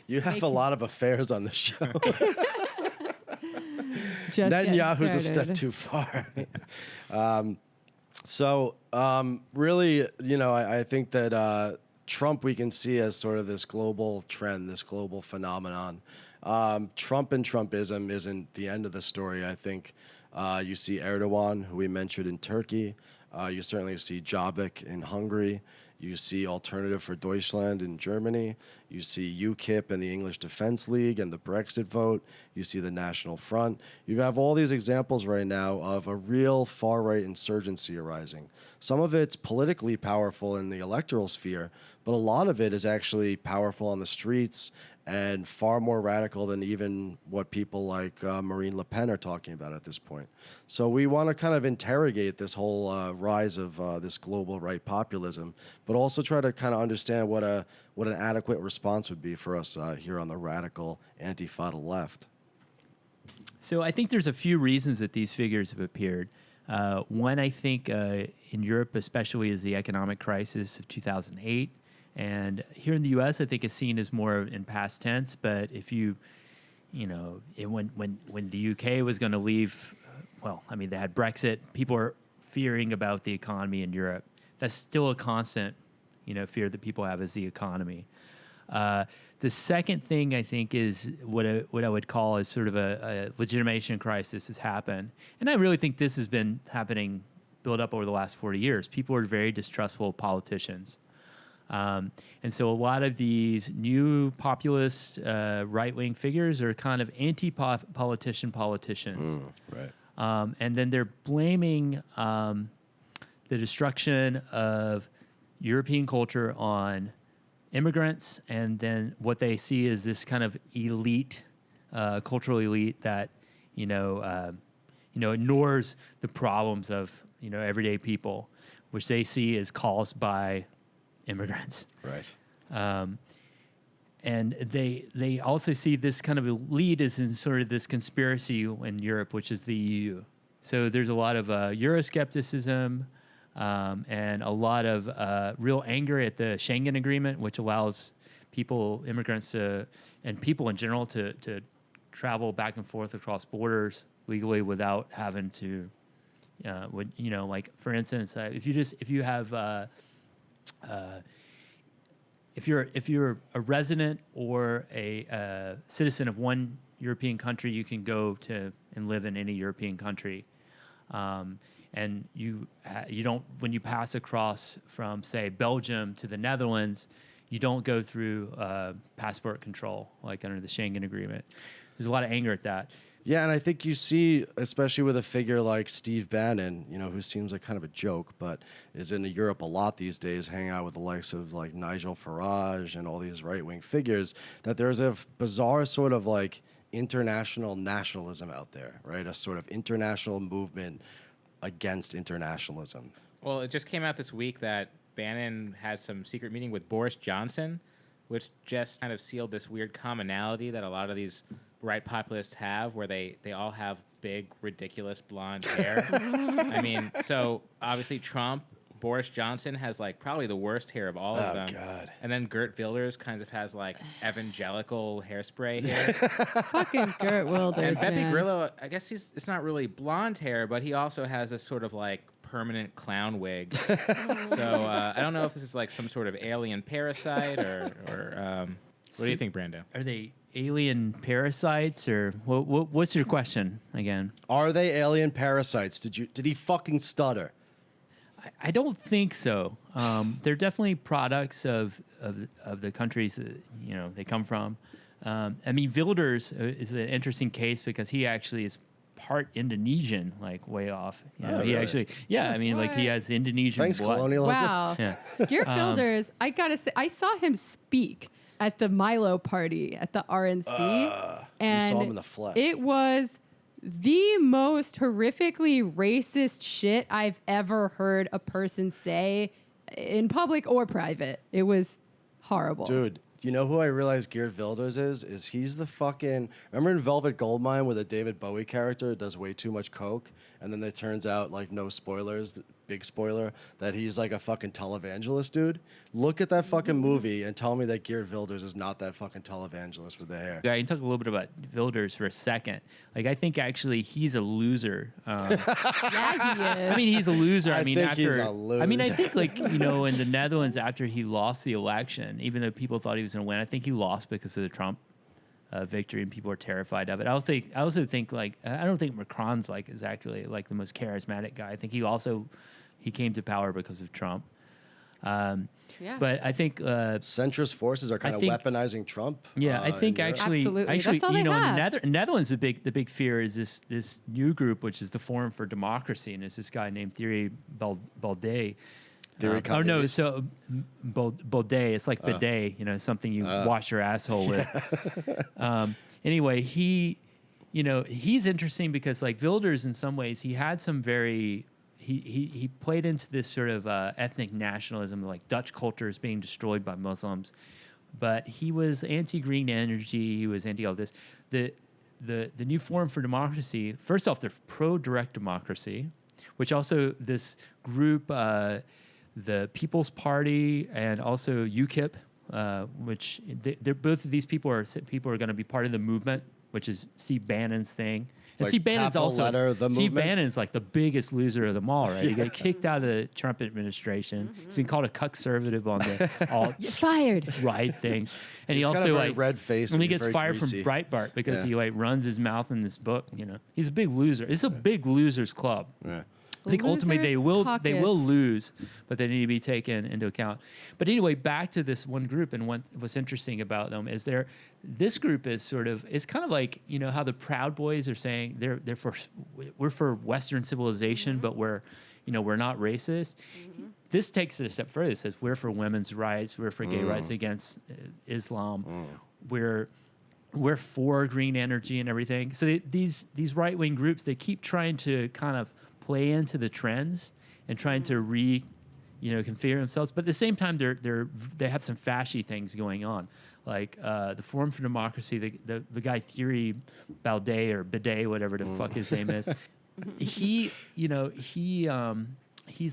You have a lot of affairs on the show. Just Netanyahu's a step too far. Really, I think that Trump we can see as sort of this global trend, this global phenomenon. Trump and Trumpism isn't the end of the story. I think you see Erdogan, who we mentioned in Turkey. You certainly see Jobbik in Hungary. You see Alternative for Deutschland in Germany. You see UKIP and the English Defence League and the Brexit vote. You see the National Front. You have all these examples right now of a real far-right insurgency arising. Some of it's politically powerful in the electoral sphere, but a lot of it is actually powerful on the streets and far more radical than even what people like Marine Le Pen are talking about at this point. So we want to kind of interrogate this whole rise of this global right populism, but also try to kind of understand what an adequate response would be for us here on the radical Antifada left. So I think there's a few reasons that these figures have appeared. One, I think, in Europe especially, is the economic crisis of 2008. And here in the U.S., I think it's seen as more in past tense. But if when the U.K. was going to leave, well, I mean, they had Brexit. People are fearing about the economy in Europe. That's still a constant, fear that people have is the economy. The second thing I think is what I would call is sort of a legitimation crisis has happened. And I really think this has been happening, built up over the last 40 years. People are very distrustful of politicians. And so a lot of these new populist right-wing figures are kind of anti-politicians. Right. And then they're blaming the destruction of European culture on immigrants, and then what they see is this kind of elite, cultural elite that ignores the problems of everyday people, which they see as caused by immigrants. Right. And they also see this kind of elite as in sort of this conspiracy in Europe, which is the EU. So there's a lot of Euroscepticism and a lot of real anger at the Schengen Agreement, which allows immigrants and people in general to travel back and forth across borders legally without having to, like for instance, if you're a resident or a citizen of one European country, you can go to and live in any European country, and you don't, when you pass across from say Belgium to the Netherlands, you don't go through passport control like under the Schengen Agreement. There's a lot of anger at that. Yeah, and I think you see, especially with a figure like Steve Bannon, who seems like kind of a joke, but is in Europe a lot these days, hanging out with the likes of like Nigel Farage and all these right-wing figures, that there's a bizarre sort of like international nationalism out there, right? A sort of international movement against internationalism. Well, it just came out this week that Bannon has some secret meeting with Boris Johnson, which just kind of sealed this weird commonality that a lot of these right populists have, where they all have big, ridiculous blonde hair. I mean, so obviously Trump, Boris Johnson has like probably the worst hair of all of them. God. And then Geert Wilders kind of has like evangelical hairspray hair. Fucking Geert Wilders. And Beppe man. Grillo, I guess it's not really blonde hair, but he also has this sort of like permanent clown wig. So I don't know if this is like some sort of alien parasite or what do you think, Brando? Are they alien parasites, or what's your question again? Are they alien parasites? Did he fucking stutter? I don't think so. They're definitely products of the countries that they come from. I mean, Wilders is an interesting case because he actually is part Indonesian, like way off. He really? actually, I mean, like he has Indonesian Thanks, blood. colonialism. Wow. Yeah. Geert Wilders, I gotta say, I saw him speak at the Milo party at the RNC. You saw him in the flesh. It was the most horrifically racist shit I've ever heard a person say in public or private. It was horrible. Dude, you know who I realized Geert Wilders is he's the fucking... Remember in Velvet Goldmine where the David Bowie character does way too much coke, and then it turns out, like, no spoilers, big spoiler, that he's like a fucking televangelist, dude? Look at that fucking movie and tell me that Geert Wilders is not that fucking televangelist with the hair. Yeah, you can talk a little bit about Wilders for a second. Like, I think actually he's a loser. Yeah, he is. I mean, he's a loser. I think he's a loser. I mean, I think like in the Netherlands after he lost the election, even though people thought he was going to win, I think he lost because of the Trump victory, and people are terrified of it. I also think like I don't think Macron's like is actually like the most charismatic guy. I think he came to power because of Trump. But I think centrist forces are kind of weaponizing Trump. Yeah, I think actually, That's all you they know, have. in the Netherlands, the big fear is this new group, which is the Forum for Democracy, and it's this guy named Thierry Baudet. Baudet. It's like bidet, you know, something you wash your asshole with. Anyway, he's interesting because like Wilders, in some ways, he had some very. He played into this sort of ethnic nationalism, like Dutch culture is being destroyed by Muslims, but he was anti-green energy. He was anti all this. The new Forum for Democracy. First off, they're pro-direct democracy, which also this group, the People's Party, and also UKIP, which they're both of these people are going to be part of the movement, which is Steve Bannon's thing. And Like Steve Bannon's capital also letter, the Steve movement? Bannon's like the biggest loser of them all, right? He got kicked out of the Trump administration. He's been called a conservative on the all You're fired. right things, and He's he got also a very like red face and and he he's gets very fired greasy. from Breitbart because Yeah. he like runs his mouth in this book. You know, he's a big loser. It's a big losers club. Yeah. I think ultimately they Losers will caucus. lose, but they need to be taken into account. But anyway, back to this one group, and what's interesting about them is this group is sort of, it's kind of like, you know, how the Proud Boys are saying we're for Western civilization, but we're not racist. This takes it a step further. It says we're for women's rights, we're for gay rights against Islam, we're for green energy and everything. So these right-wing groups, they keep trying to kind of play into the trends and trying to configure themselves, but at the same time they have some fashy things going on, like the Forum for Democracy. The guy Thierry Baudet or Bidet, whatever the fuck his name is, he's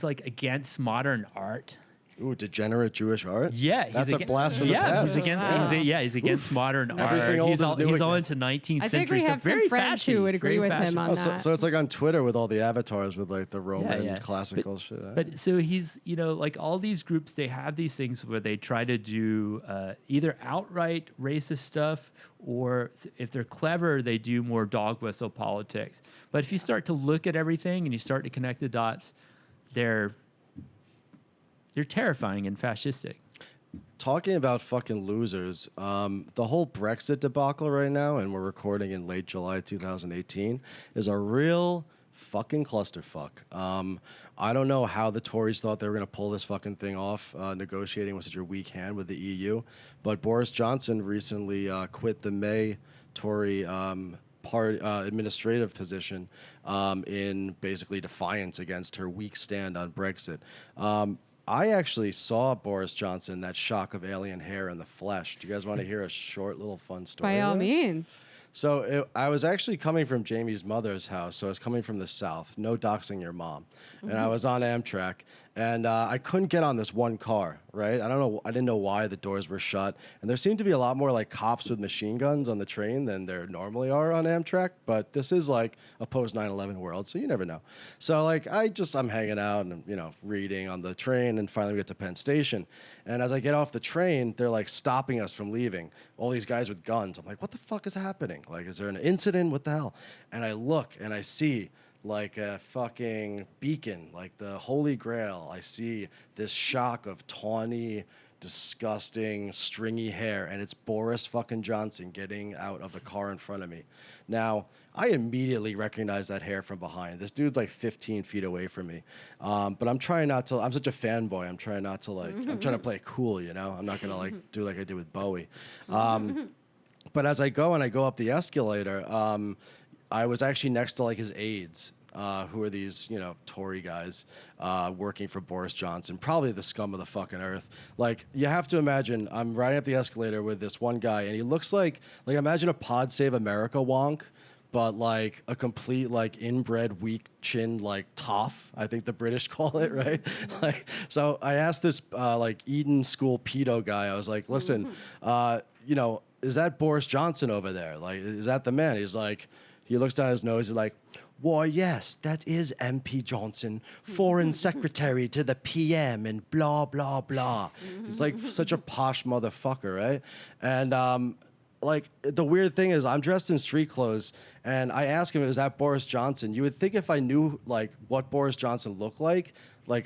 like against modern art. Ooh, degenerate Jewish art? Yeah, That's a blast from the yeah, past. he's against. He's against modern art. Everything old He's is all new again. into 19th I century think we stuff. have some Very friends fashy, who would agree very with him fashy. on So, that. so it's like on Twitter with all the avatars with like the Roman Yeah. classical shit. Huh? But so he's, like all these groups, they have these things where they try to do either outright racist stuff, or if they're clever, they do more dog whistle politics. But if you start to look at everything and you start to connect the dots, they're terrifying and fascistic. Talking about fucking losers, the whole Brexit debacle right now, and we're recording in late July 2018, is a real fucking clusterfuck. I don't know how the Tories thought they were going to pull this fucking thing off, negotiating with such a weak hand with the EU. But Boris Johnson recently quit the May Tory administrative position in basically defiance against her weak stand on Brexit. I actually saw Boris Johnson, that shock of alien hair in the flesh. Do you guys want to hear a short little fun story? By all there? means. So I was actually coming from Jamie's mother's house. So I was coming from the south. No doxing your mom. And I was on Amtrak. And I couldn't get on this one car, right? I didn't know why the doors were shut. And there seemed to be a lot more like cops with machine guns on the train than there normally are on Amtrak. But this is like a post 9/11 world, so you never know. So like I'm hanging out and reading on the train, and finally we get to Penn Station. And as I get off the train, they're like stopping us from leaving. All these guys with guns. I'm like, what the fuck is happening? Like, is there an incident? What the hell? And I look and I see like a fucking beacon, like the Holy Grail. I see this shock of tawny, disgusting, stringy hair, and it's Boris fucking Johnson getting out of the car in front of me. Now, I immediately recognize that hair from behind. This dude's like 15 feet away from me. But I'm trying not to, I'm such a fanboy. I'm trying not to I'm trying to play it cool, I'm not gonna do like I did with Bowie. But as I go up the escalator, I was actually next to like his aides, who are these, Tory guys working for Boris Johnson, probably the scum of the fucking earth. Like, you have to imagine, I'm riding up the escalator with this one guy, and he looks like imagine a Pod Save America wonk, but like a complete inbred weak chin toff, I think the British call it, right? So I asked this Eden school pedo guy, I was like, listen, is that Boris Johnson over there? Like, is that the man? He's like, he looks down his nose, he's like, why, yes, that is MP Johnson, foreign secretary to the PM and blah, blah, blah. He's like such a posh motherfucker, right? And the weird thing is I'm dressed in street clothes, And I asked him, is that Boris Johnson? You would think if I knew like what Boris Johnson looked like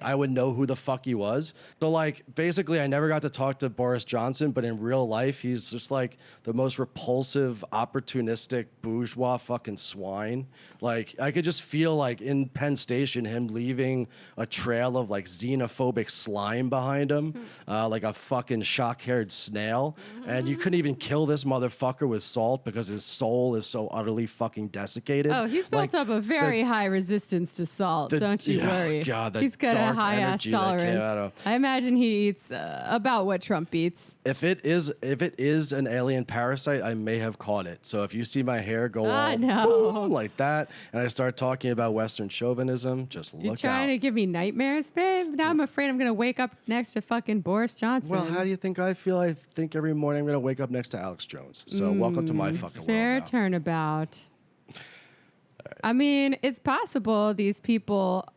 I would know who the fuck he was. So like basically I never got to talk to Boris Johnson, but in real life he's just like the most repulsive, opportunistic, bourgeois fucking swine. Like I could just feel like in Penn Station him leaving a trail of like xenophobic slime behind him, like a fucking shock-haired snail. And you couldn't even kill this motherfucker with salt because his soul is so utterly fucking desiccated. Oh, he's built up a very high resistance to salt. Don't you worry. God, he's got a dark high ass energy that came out tolerance. of- I imagine he eats about what Trump eats. If it is an alien parasite, I may have caught it. So if you see my hair go all boom, like that, and I start talking about Western chauvinism, just You look trying out. to give me nightmares, babe? Now I'm afraid I'm gonna wake up next to fucking Boris Johnson. Well, how do you think I feel? I think every morning I'm gonna wake up next to Alex Jones. So welcome to my fucking world. Fair turnabout. I mean, it's possible these people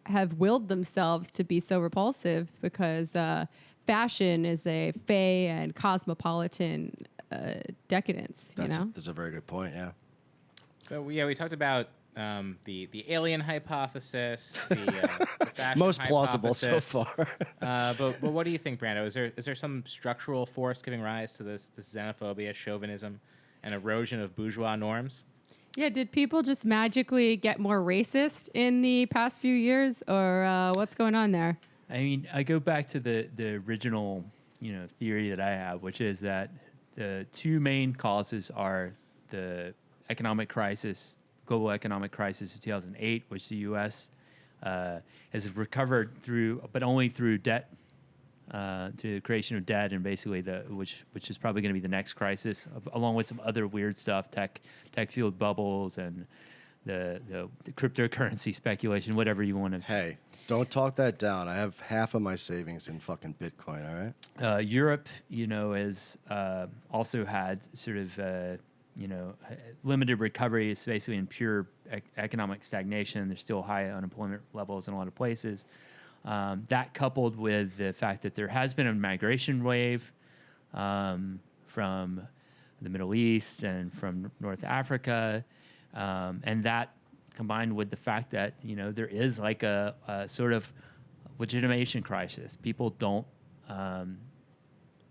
have willed themselves to be so repulsive because fashion is a fey and cosmopolitan decadence. That's a very good point. Yeah. So we talked about the alien hypothesis, the fashion Most plausible so hypothesis. far. But what do you think, Brando? Is there some structural force giving rise to this xenophobia, chauvinism, and erosion of bourgeois norms? Yeah, did people just magically get more racist in the past few years, or what's going on there? I mean, I go back to the original, theory that I have, which is that the two main causes are the economic crisis, global economic crisis of 2008, which the U.S. Has recovered through, but only through debt, to the creation of debt, and basically which is probably going to be the next crisis, along with some other weird stuff, tech fueled bubbles and the cryptocurrency speculation, whatever you want to. Hey, don't talk that down. I have half of my savings in fucking Bitcoin. All right. Europe, has also had sort of limited recovery. It's basically in pure economic stagnation. There's still high unemployment levels in a lot of places. That coupled with the fact that there has been a migration wave from the Middle East and from North Africa, and that combined with the fact that there is like a sort of legitimation crisis. People don't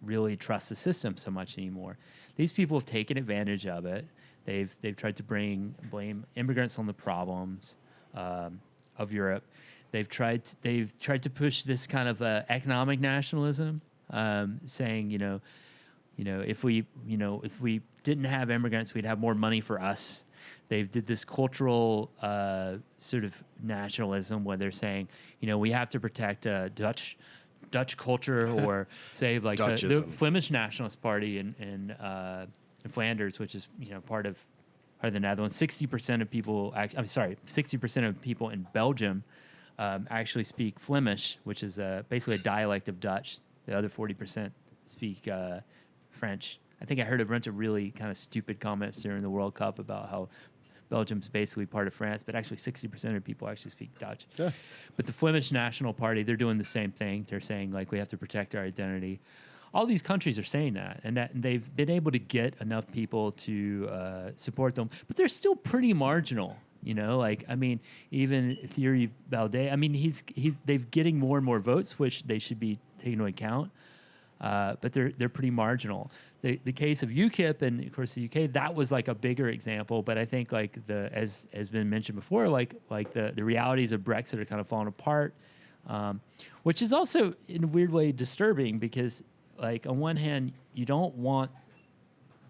really trust the system so much anymore. These people have taken advantage of it. They've tried to blame immigrants on the problems of Europe. They've tried to push this kind of economic nationalism, saying if we didn't have immigrants, we'd have more money for us. They did this cultural sort of nationalism where they're saying we have to protect Dutch culture, or say like the Flemish Nationalist Party in Flanders, which is part of the Netherlands. 60% of people, 60% of people in Belgium actually speak Flemish, which is basically a dialect of Dutch. The other 40% speak French. I think I heard a bunch of really kind of stupid comments during the World Cup about how Belgium's basically part of France, but actually 60% of people actually speak Dutch. Yeah. But the Flemish National Party, they're doing the same thing. They're saying, like, we have to protect our identity. All these countries are saying that, and they've been able to get enough people to support them, but they're still pretty marginal. Even Thierry Baudet, they're getting more and more votes, which they should be taken into account. But they're pretty marginal. The case of UKIP and of course the UK, that was like a bigger example. But I think like as has been mentioned before, like the realities of Brexit are kind of falling apart, which is also in a weird way disturbing because like on one hand you don't want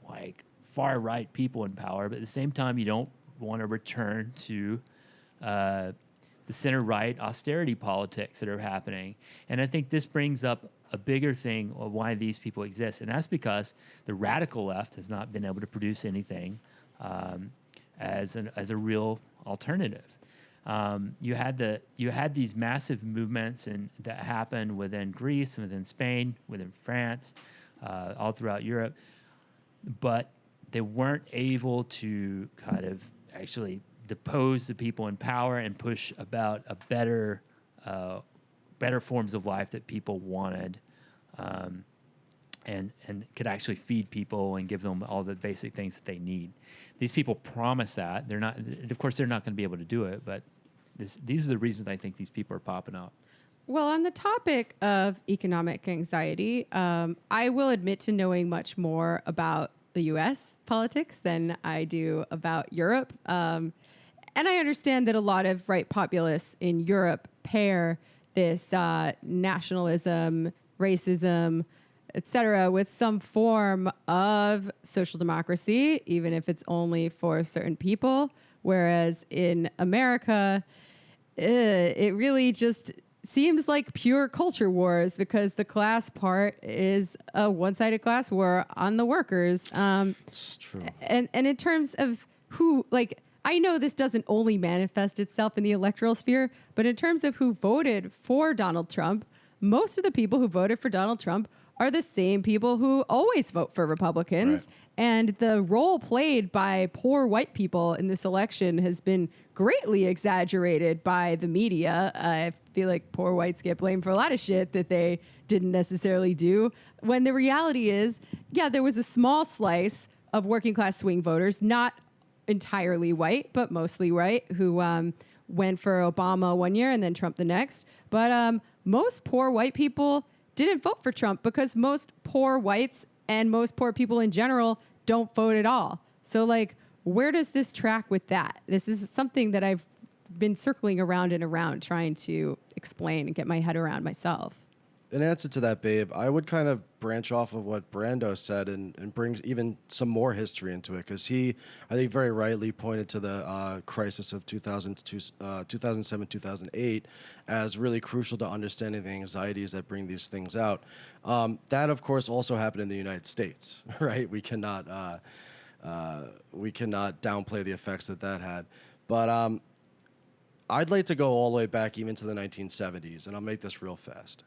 like far right people in power, but at the same time you don't want to return to the center right austerity politics that are happening. And I think this brings up a bigger thing of why these people exist, and that's because the radical left has not been able to produce anything as a real alternative. You had these massive movements that happened within Greece, within Spain, within France, all throughout Europe, but they weren't able to kind of actually depose the people in power and push about a better forms of life that people wanted, and could actually feed people and give them all the basic things that they need. these people promise that. They're not, of course, they're not going to be able to do it, but these are the reasons I think these people are popping up. Well, on the topic of economic anxiety, I will admit to knowing much more about the U.S. politics than I do about Europe. And I understand that a lot of right populists in Europe pair this nationalism, racism, etc., with some form of social democracy, even if it's only for certain people. Whereas in America, it really just seems like pure culture wars because the class part is a one-sided class war on the workers. It's true. And in terms of who, like, I know this doesn't only manifest itself in the electoral sphere, but in terms of who voted for Donald Trump, most of the people who voted for Donald Trump are the same people who always vote for Republicans. Right. And the role played by poor white people in this election has been greatly exaggerated by the media. I feel like poor whites get blamed for a lot of shit that they didn't necessarily do, when the reality is, yeah, there was a small slice of working class swing voters, not entirely white, but mostly white, who went for Obama one year and then Trump the next. But most poor white people didn't vote for Trump because most poor whites and most poor people in general don't vote at all. So, like, where does this track with that? This is something that I've been circling around and around trying to explain and get my head around myself. In answer to that, Babe, I would kind of branch off of what Brando said and bring even some more history into it, because he, I think, very rightly pointed to the crisis of 2007, 2008 as really crucial to understanding the anxieties that bring these things out. That, of course, also happened in the United States, right? We cannot downplay the effects that had. But I'd like to go all the way back even to the 1970s, and I'll make this real fast.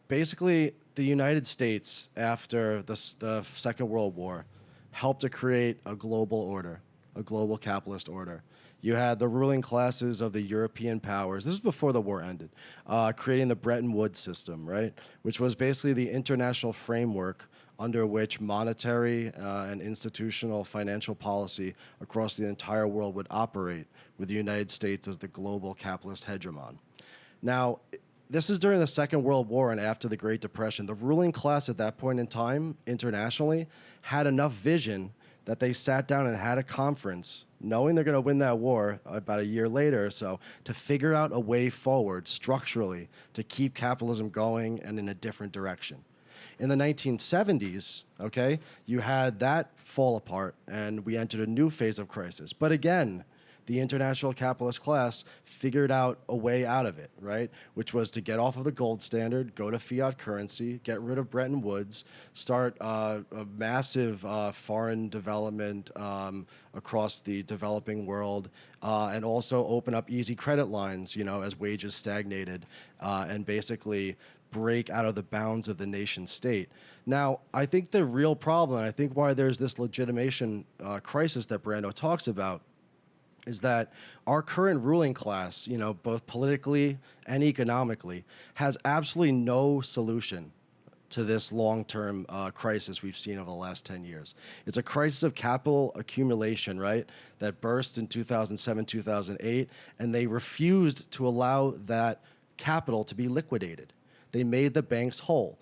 Basically, the United States, after the Second World War, helped to create a global order, a global capitalist order. You had the ruling classes of the European powers. This was before the war ended, creating the Bretton Woods system, right? Which was basically the international framework under which monetary and institutional financial policy across the entire world would operate, with the United States as the global capitalist hegemon. Now, this is during the Second World War and after the Great Depression. The ruling class at that point in time, internationally, had enough vision that they sat down and had a conference, knowing they're going to win that war about a year later or so, to figure out a way forward structurally to keep capitalism going and in a different direction. In the 1970s, okay, you had that fall apart, and we entered a new phase of crisis. But again, the international capitalist class figured out a way out of it, right? Which was to get off of the gold standard, go to fiat currency, get rid of Bretton Woods, start a massive foreign development across the developing world, and also open up easy credit lines, as wages stagnated, and basically break out of the bounds of the nation state. Now, I think the real problem, and I think why there's this legitimation crisis that Brando talks about, is that our current ruling class, both politically and economically, has absolutely no solution to this long-term crisis we've seen over the last 10 years. It's a crisis of capital accumulation, right, that burst in 2007, 2008, and they refused to allow that capital to be liquidated. They made the banks whole.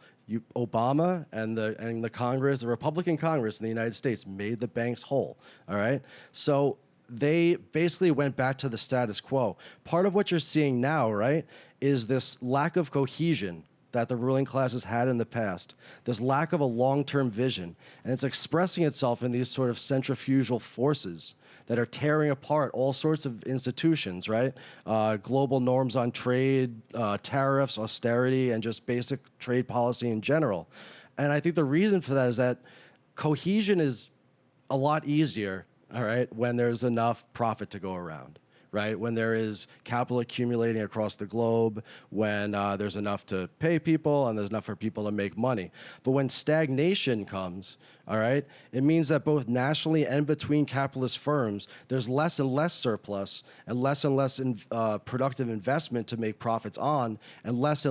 Obama and the Congress, the Republican Congress in the United States, made the banks whole, all right? So they basically went back to the status quo. Part of what you're seeing now, right, is this lack of cohesion that the ruling classes had in the past, this lack of a long-term vision, and it's expressing itself in these sort of centrifugal forces that are tearing apart all sorts of institutions, right? Global norms on trade, tariffs, austerity, and just basic trade policy in general. And I think the reason for that is that cohesion is a lot easier, all right, when there's enough profit to go around, right? When there is capital accumulating across the globe, when there's enough to pay people and there's enough for people to make money. But when stagnation comes, all right, it means that both nationally and between capitalist firms, there's less and less surplus and less productive investment to make profits on, and less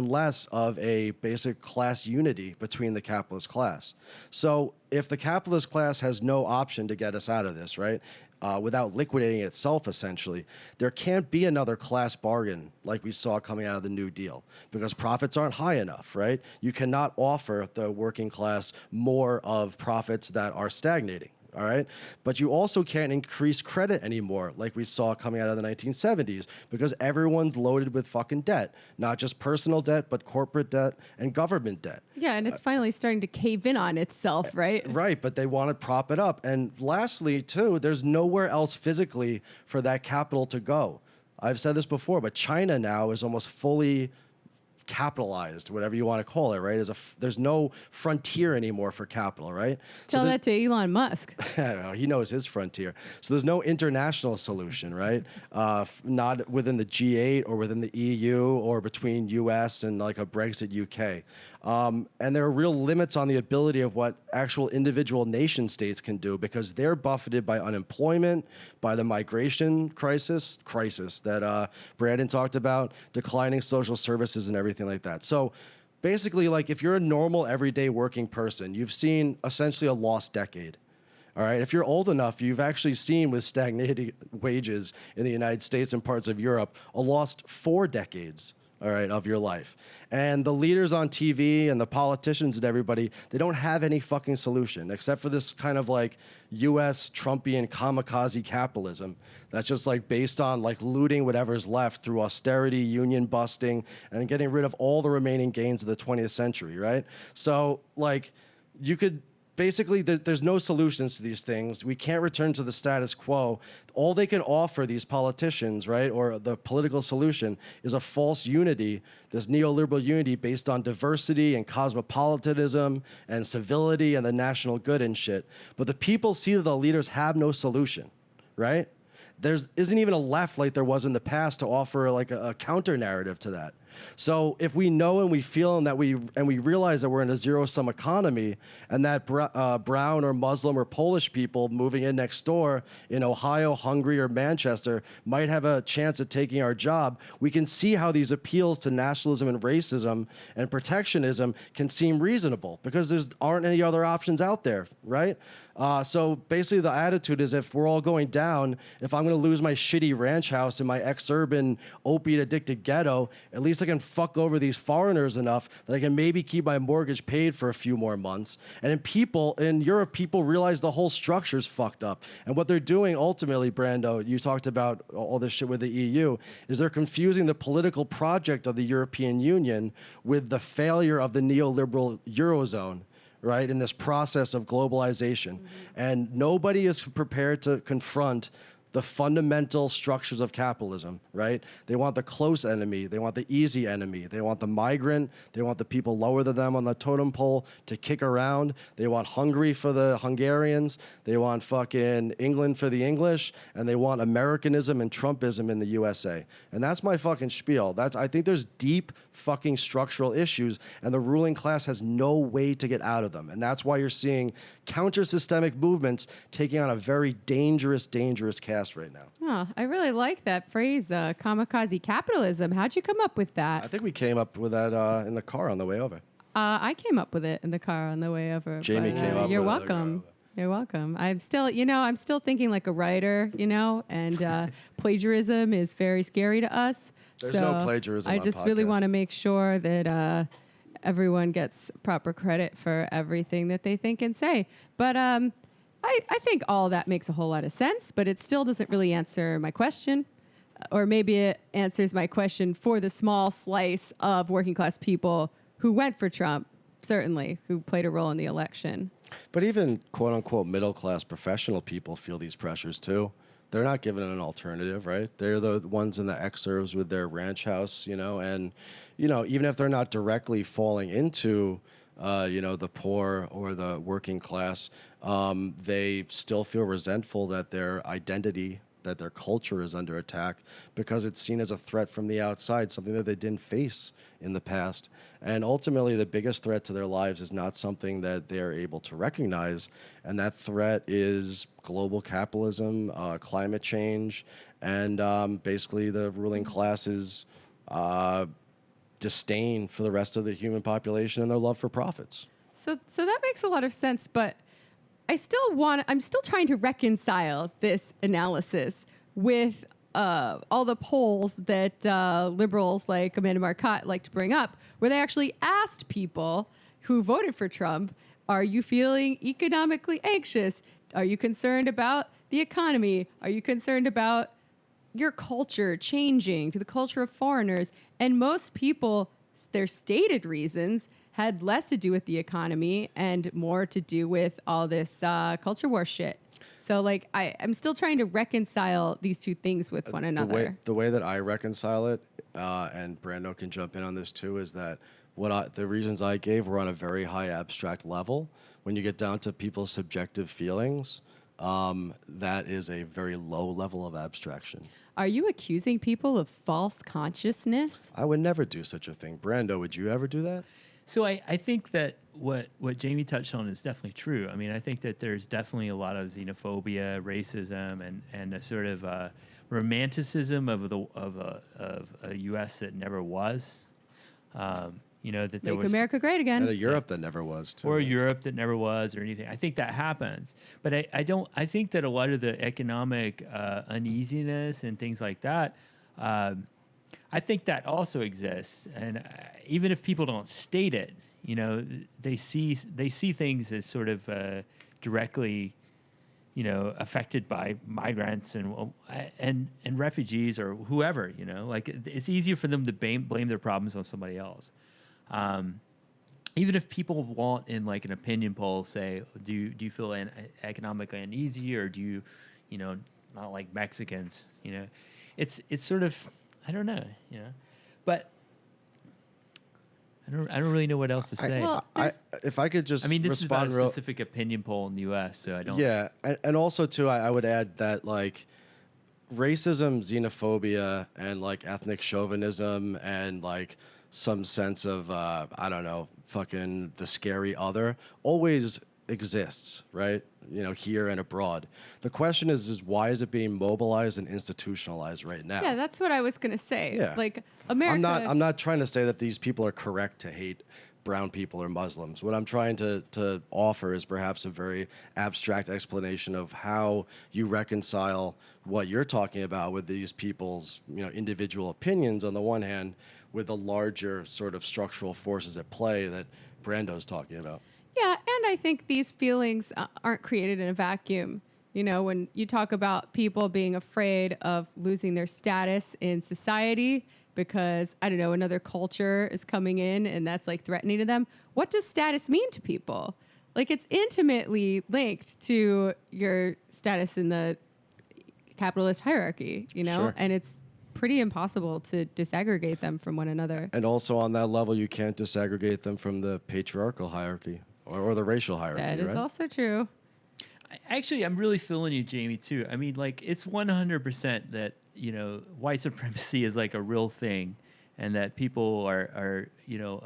of a basic class unity between the capitalist class. So if the capitalist class has no option to get us out of this, right, without liquidating itself, essentially, there can't be another class bargain like we saw coming out of the New Deal, because profits aren't high enough, right? You cannot offer the working class more of profits that are stagnating. All right. But you also can't increase credit anymore like we saw coming out of the 1970s, because everyone's loaded with fucking debt, not just personal debt, but corporate debt and government debt. Yeah, and it's finally starting to cave in on itself, right? Right, but they want to prop it up. And lastly, too, there's nowhere else physically for that capital to go. I've said this before, but China now is almost fully capitalized, whatever you want to call it, right? There's no frontier anymore for capital, right? Tell that to Elon Musk. He knows his frontier. So there's no international solution, right? Not within the G8 or within the EU or between US and like a Brexit UK. And there are real limits on the ability of what actual individual nation states can do, because they're buffeted by unemployment, by the migration crisis that Brandon talked about, declining social services and everything like that. So basically, like, if you're a normal everyday working person, you've seen essentially a lost decade. All right. If you're old enough, you've actually seen, with stagnating wages in the United States and parts of Europe, a lost 4 decades, all right, of your life. And the leaders on TV and the politicians and everybody, they don't have any fucking solution except for this kind of like US Trumpian kamikaze capitalism that's just like based on like looting whatever's left through austerity, union busting, and getting rid of all the remaining gains of the 20th century, right? So like you could basically, there's no solutions to these things. We can't return to the status quo. All they can offer, these politicians, right, or the political solution, is a false unity, this neoliberal unity based on diversity and cosmopolitanism and civility and the national good and shit. But the people see that the leaders have no solution, right? There isn't even a left like there was in the past to offer like a counter narrative to that. So if we know and we feel and we realize that we're in a zero-sum economy, and that brown or Muslim or Polish people moving in next door in Ohio, Hungary, or Manchester might have a chance at taking our job, we can see how these appeals to nationalism and racism and protectionism can seem reasonable, because there aren't any other options out there, right? So basically the attitude is, if we're all going down, if I'm going to lose my shitty ranch house in my ex-urban opiate-addicted ghetto, at least I can fuck over these foreigners enough that I can maybe keep my mortgage paid for a few more months. And in Europe, people realize the whole structure's fucked up. And what they're doing ultimately, Brando, you talked about all this shit with the EU, is they're confusing the political project of the European Union with the failure of the neoliberal Eurozone, right, in this process of globalization. And nobody is prepared to confront the fundamental structures of capitalism, right? They want the close enemy. They want the easy enemy. They want the migrant. They want the people lower than them on the totem pole to kick around. They want Hungary for the Hungarians. They want fucking England for the English. And they want Americanism and Trumpism in the USA. And that's my fucking spiel. I think there's deep fucking structural issues, and the ruling class has no way to get out of them. And that's why you're seeing counter-systemic movements taking on a very dangerous cast right now. Oh, I really like that phrase, kamikaze capitalism. How'd you come up with that? I think we came up with that in the car on the way over. I came up with it in the car on the way over. Jamie came up with it. You're welcome. You're welcome. I'm still thinking like a writer, and plagiarism is very scary to us. There's no plagiarism I on just really podcasts. want to make sure that everyone gets proper credit for everything that they think and say. But I think all that makes a whole lot of sense, but it still doesn't really answer my question. Or maybe it answers my question for the small slice of working class people who went for Trump, certainly, who played a role in the election. But even quote unquote middle class professional people feel these pressures too. They're not given an alternative, right? They're the ones in the exurbs with their ranch house, and even if they're not directly falling into the poor or the working class, they still feel resentful that their identity that their culture is under attack because it's seen as a threat from the outside, something that they didn't face in the past. And ultimately, the biggest threat to their lives is not something that they're able to recognize, and that threat is global capitalism, climate change, and basically the ruling class's disdain for the rest of the human population and their love for profits. So that makes a lot of sense, but I'm still trying to reconcile this analysis with all the polls that liberals like Amanda Marcotte like to bring up, where they actually asked people who voted for Trump, are you feeling economically anxious? Are you concerned about the economy? Are you concerned about your culture changing to the culture of foreigners? And most people, their stated reasons had less to do with the economy and more to do with all this culture war shit. So, like, I'm still trying to reconcile these two things with one another. The way that I reconcile it, and Brando can jump in on this too, is that the reasons I gave were on a very high abstract level. When you get down to people's subjective feelings, that is a very low level of abstraction. Are you accusing people of false consciousness? I would never do such a thing. Brando, would you ever do that? So I think that what Jamie touched on is definitely true. I mean, I think that there's definitely a lot of xenophobia, racism, and a sort of romanticism of a U.S. that never was. That there was America great again. And a Europe that never was, too. Or a Europe that never was, or anything. I think that happens, but I think that a lot of the economic uneasiness and things like that. I think that also exists, and even if people don't state it, they see things as sort of directly, affected by migrants and refugees or whoever. Like it's easier for them to blame their problems on somebody else. Even if people won't, in like an opinion poll, say, do you feel economically uneasy, or do you, not like Mexicans? It's sort of. I don't know, but I don't really know what else to say. If I could just, this is about a respond specific opinion poll in the U.S., so I don't. Yeah, and also too, I would add that like racism, xenophobia, and like ethnic chauvinism, and like some sense of I don't know, fucking the scary other, always exists, right? Here and abroad. The question is why is it being mobilized and institutionalized right now? Yeah, that's what I was gonna say. Yeah. Like America. I'm not trying to say that these people are correct to hate brown people or Muslims. What I'm trying to offer is perhaps a very abstract explanation of how you reconcile what you're talking about with these people's individual opinions on the one hand, with the larger sort of structural forces at play that Brando's talking about. Yeah, and I think these feelings aren't created in a vacuum. When you talk about people being afraid of losing their status in society because, I don't know, another culture is coming in and that's like threatening to them, what does status mean to people? Like, it's intimately linked to your status in the capitalist hierarchy, Sure. And it's pretty impossible to disaggregate them from one another. And also on that level, you can't disaggregate them from the patriarchal hierarchy or the racial hierarchy, That is right? also true. Actually, I'm really feeling you, Jamie, too. I mean, like, it's 100% that, white supremacy is like a real thing, and that people are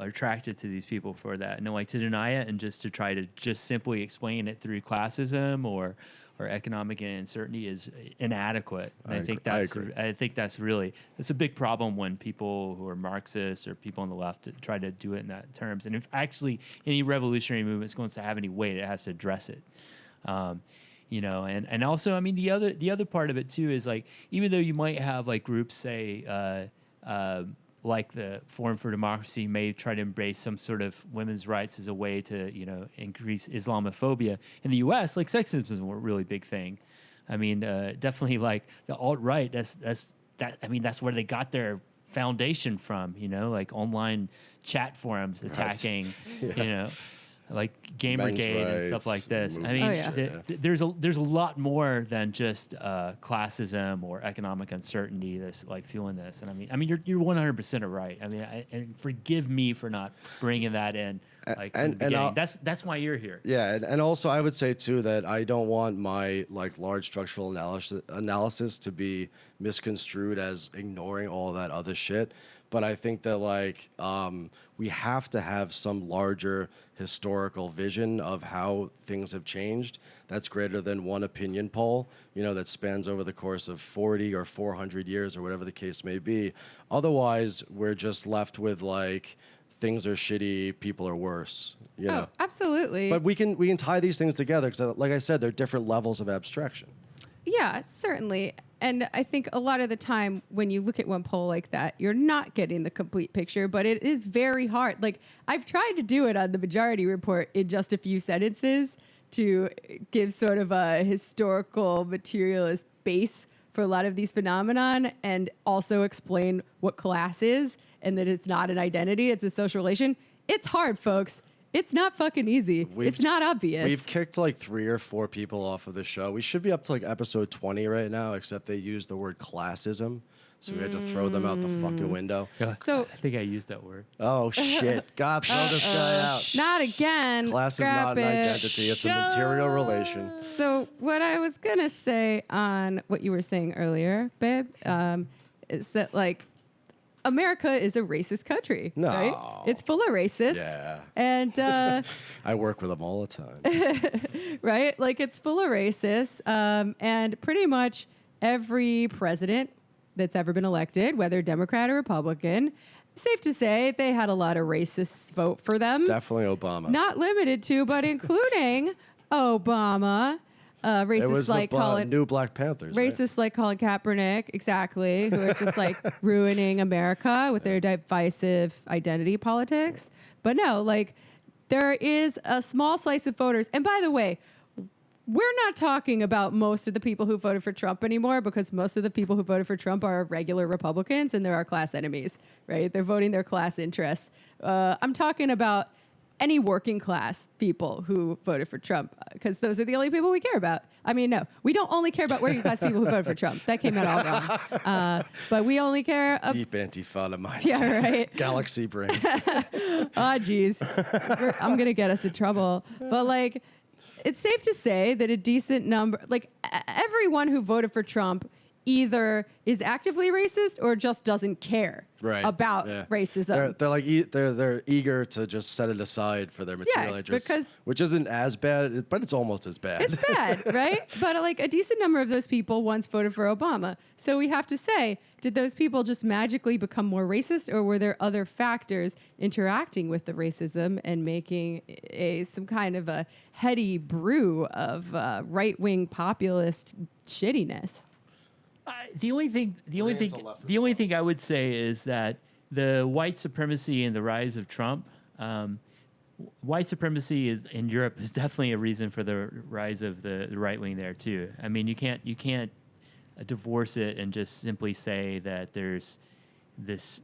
attracted to these people for that. And like to deny it and just to try to just simply explain it through classism or economic uncertainty is inadequate. And I think that's really a big problem when people who are Marxists or people on the left try to do it in that terms. And if actually any revolutionary movement is going to have any weight, it has to address it. And also, I mean, the other part of it too is like, even though you might have like groups say like the Forum for Democracy may try to embrace some sort of women's rights as a way to, increase Islamophobia. In the U.S., like sexism is a really big thing. I mean, definitely like the alt-right, that's where they got their foundation from, like online chat forums attacking, Right. like Gamergate and stuff like this. I mean, there's a lot more than just classism or economic uncertainty that's like fueling this. And I mean, you're 100% right. I mean, and forgive me for not bringing that in. Like from the beginning. That's why you're here. Yeah, and also I would say too that I don't want my like large structural analysis to be misconstrued as ignoring all that other shit. But I think that like we have to have some larger historical vision of how things have changed that's greater than one opinion poll, you know, that spans over the course of 40 or 400 years or whatever the case may be. Otherwise, we're just left with like things are shitty, people are worse. You know? Absolutely. But we can tie these things together because, like I said, they're different levels of abstraction. Yeah, certainly. And I think a lot of the time when you look at one poll like that, you're not getting the complete picture, but it is very hard. Like I've tried to do it on the Majority Report in just a few sentences to give sort of a historical materialist base for a lot of these phenomenon and also explain what class is and that it's not an identity, it's a social relation. It's hard, folks. It's not fucking easy. It's not obvious. We've kicked like 3 or 4 people off of the show. We should be up to like episode 20 right now, except they used the word classism. So we had to throw them out the fucking window. So I think I used that word. Oh, shit. God, throw this guy out. Not again. Class is Scrap not an it. identity. It's a material relation. So what I was going to say on what you were saying earlier, babe, is that like America is a racist country, No. right? It's full of racists. Yeah. And I work with them all the time. right? Like it's full of racists. And pretty much every president that's ever been elected, whether Democrat or Republican, safe to say they had a lot of racists vote for them. Definitely Obama. Not limited to, but including Obama. Racists it was like the Colin. new Black Panthers. Right? Racists like Colin Kaepernick, exactly, who are just like ruining America with their divisive identity politics. But no, like there is a small slice of voters. And by the way, we're not talking about most of the people who voted for Trump anymore because most of the people who voted for Trump are regular Republicans and they're our class enemies, right? They're voting their class interests. I'm talking about any working class people who voted for Trump because those are the only people we care about. I mean, no, we don't only care about working class people who voted for Trump. That came out all wrong. But we only care about... Deep Antifada mindset. Yeah, right. Galaxy brain. Geez. I'm going to get us in trouble. But like, it's safe to say that a decent number, like everyone who voted for Trump either is actively racist or just doesn't care about racism. They're eager to just set it aside for their material interests, which isn't as bad, but it's almost as bad. It's bad, right? But like a decent number of those people once voted for Obama. So we have to say, did those people just magically become more racist, or were there other factors interacting with the racism and making some kind of a heady brew of right-wing populist shittiness? The only thing I would say is that the white supremacy and the rise of Trump, white supremacy in Europe is definitely a reason for the rise of the right wing there too. I mean, you can't divorce it and just simply say that there's this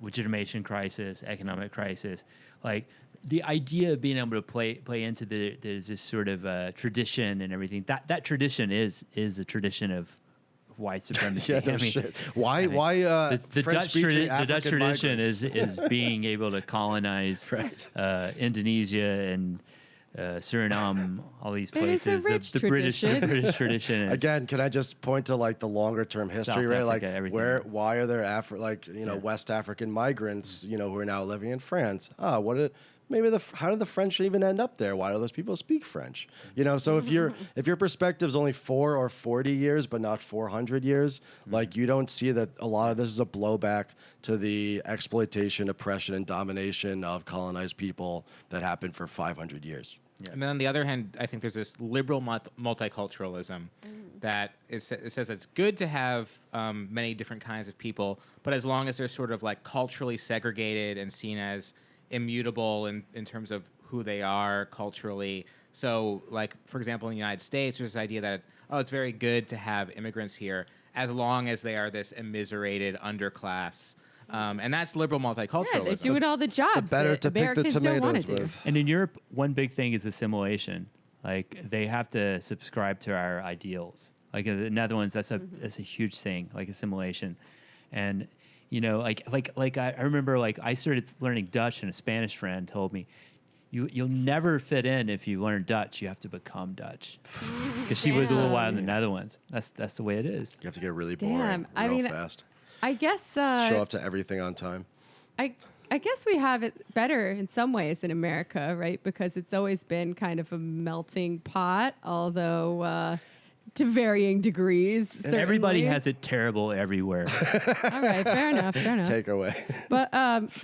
legitimation crisis, economic crisis, like. The idea of being able to play into there's this sort of tradition and everything. That tradition is a tradition of white supremacy. Yeah, no shit. Why? The Dutch tradition migrants? is being able to colonize Indonesia and Suriname, all these places. The British tradition. Is, again, can I just point to like the longer term history, right? Like everything. why are there West African migrants, who are now living in France? How did the French even end up there? Why do those people speak French? So if your perspective's only 4 or 40 years, but not 400 years, like you don't see that a lot of this is a blowback to the exploitation, oppression, and domination of colonized people that happened for 500 years. Yeah. And then on the other hand, I think there's this liberal multiculturalism that it says it's good to have many different kinds of people, but as long as they're sort of like culturally segregated and seen as immutable in terms of who they are culturally. So, like, for example, in the United States, there's this idea that, it's very good to have immigrants here as long as they are this immiserated underclass. And that's liberal multiculturalism. Yeah, they're doing all the jobs better that to pick the Americans don't want to tomatoes do. with. And in Europe, one big thing is assimilation. Like they have to subscribe to our ideals. Like in the Netherlands, that's a huge thing, like assimilation. And you know, like I remember, like I started learning Dutch, and a Spanish friend told me, you'll never fit in if you learn Dutch. You have to become Dutch. Because she was a little while in the Netherlands. That's the way it is. You have to get really boring real fast. I guess Show up to everything on time. I guess we have it better in some ways in America, right? Because it's always been kind of a melting pot, although to varying degrees. And everybody has it terrible everywhere. All right, fair enough. Take away. But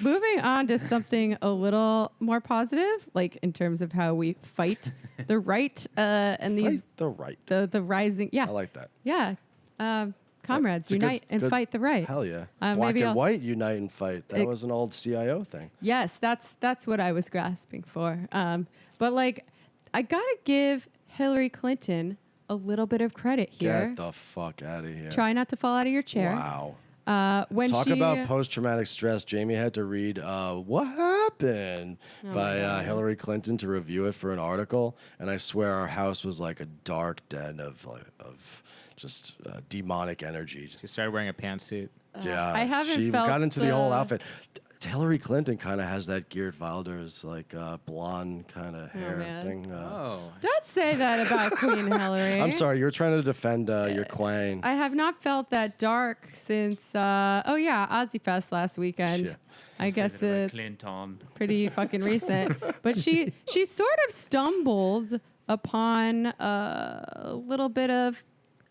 moving on to something a little more positive, like in terms of how we fight the right and these the right, the rising. Yeah, I like that. Yeah, comrades, unite and fight the right. Hell yeah. Black maybe and I'll- white, unite and fight. That was an old CIO thing. Yes, that's what I was grasping for. But like, I gotta give Hillary Clinton a little bit of credit here. Get the fuck out of here. Try not to fall out of your chair. Wow. When Talk she, about post-traumatic stress. Jamie had to read What Happened Oh by Hillary Clinton to review it for an article. And I swear our house was like a dark den of just demonic energy. She started wearing a pantsuit. Yeah, I haven't she felt got into the whole the- outfit. Hillary Clinton kind of has that Geert Wilders like blonde kind of hair man. thing. Don't say that about Queen Hillary. I'm sorry, you're trying to defend your queen. I have not felt that dark since Ozzy Fest last weekend. Shit. I guess it's Clinton. pretty fucking recent. But she sort of stumbled upon a little bit of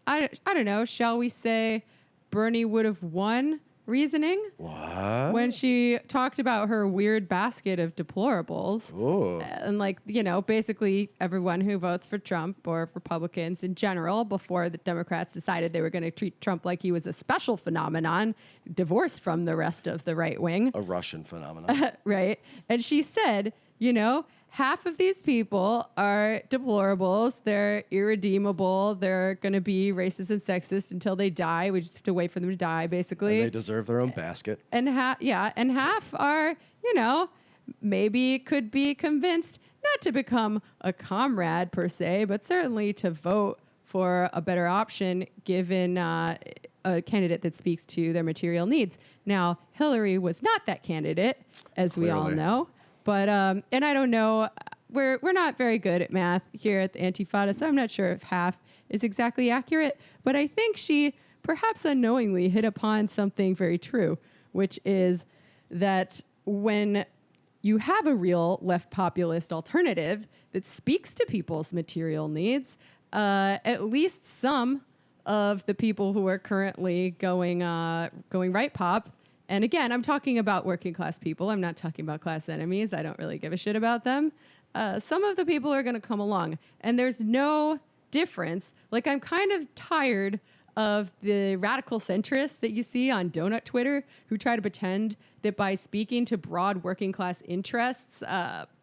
I don't know, shall we say Bernie would have won reasoning. What? When she talked about her weird basket of deplorables. Ooh. And like, you know, basically everyone who votes for Trump or Republicans in general before the Democrats decided they were going to treat Trump like he was a special phenomenon, divorced from the rest of the right wing. A Russian phenomenon. Right. And she said, you know, half of these people are deplorables. They're irredeemable. They're going to be racist and sexist until they die. We just have to wait for them to die, basically. And they deserve their own basket. And half are, you know, maybe could be convinced not to become a comrade per se, but certainly to vote for a better option given a candidate that speaks to their material needs. Now, Hillary was not that candidate, as we all know. But and I don't know, we're not very good at math here at the Antifada, so I'm not sure if half is exactly accurate. But I think she perhaps unknowingly hit upon something very true, which is that when you have a real left populist alternative that speaks to people's material needs, at least some of the people who are currently going right pop. And again, I'm talking about working class people. I'm not talking about class enemies. I don't really give a shit about them. Some of the people are going to come along, and there's no difference. Like, I'm kind of tired of the radical centrists that you see on donut Twitter who try to pretend that by speaking to broad working class interests,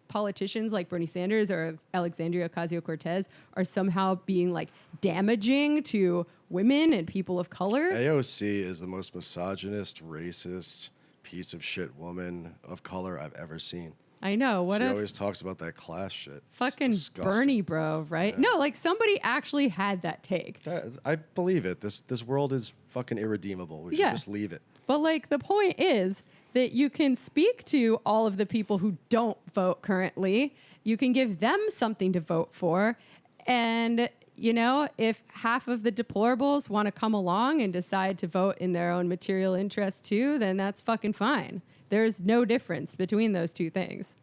politicians like Bernie Sanders or Alexandria Ocasio-Cortez are somehow being like damaging to women and people of color. AOC is the most misogynist, racist piece of shit woman of color I've ever seen. I know. She always talks about that class shit. It's fucking disgusting. Bernie, bro, right? Yeah. No, like somebody actually had that take. I believe it. This world is fucking irredeemable. We should just leave it. But like the point is that you can speak to all of the people who don't vote currently. You can give them something to vote for. And, you know, if half of the deplorables want to come along and decide to vote in their own material interest too, then that's fucking fine. There's no difference between those two things.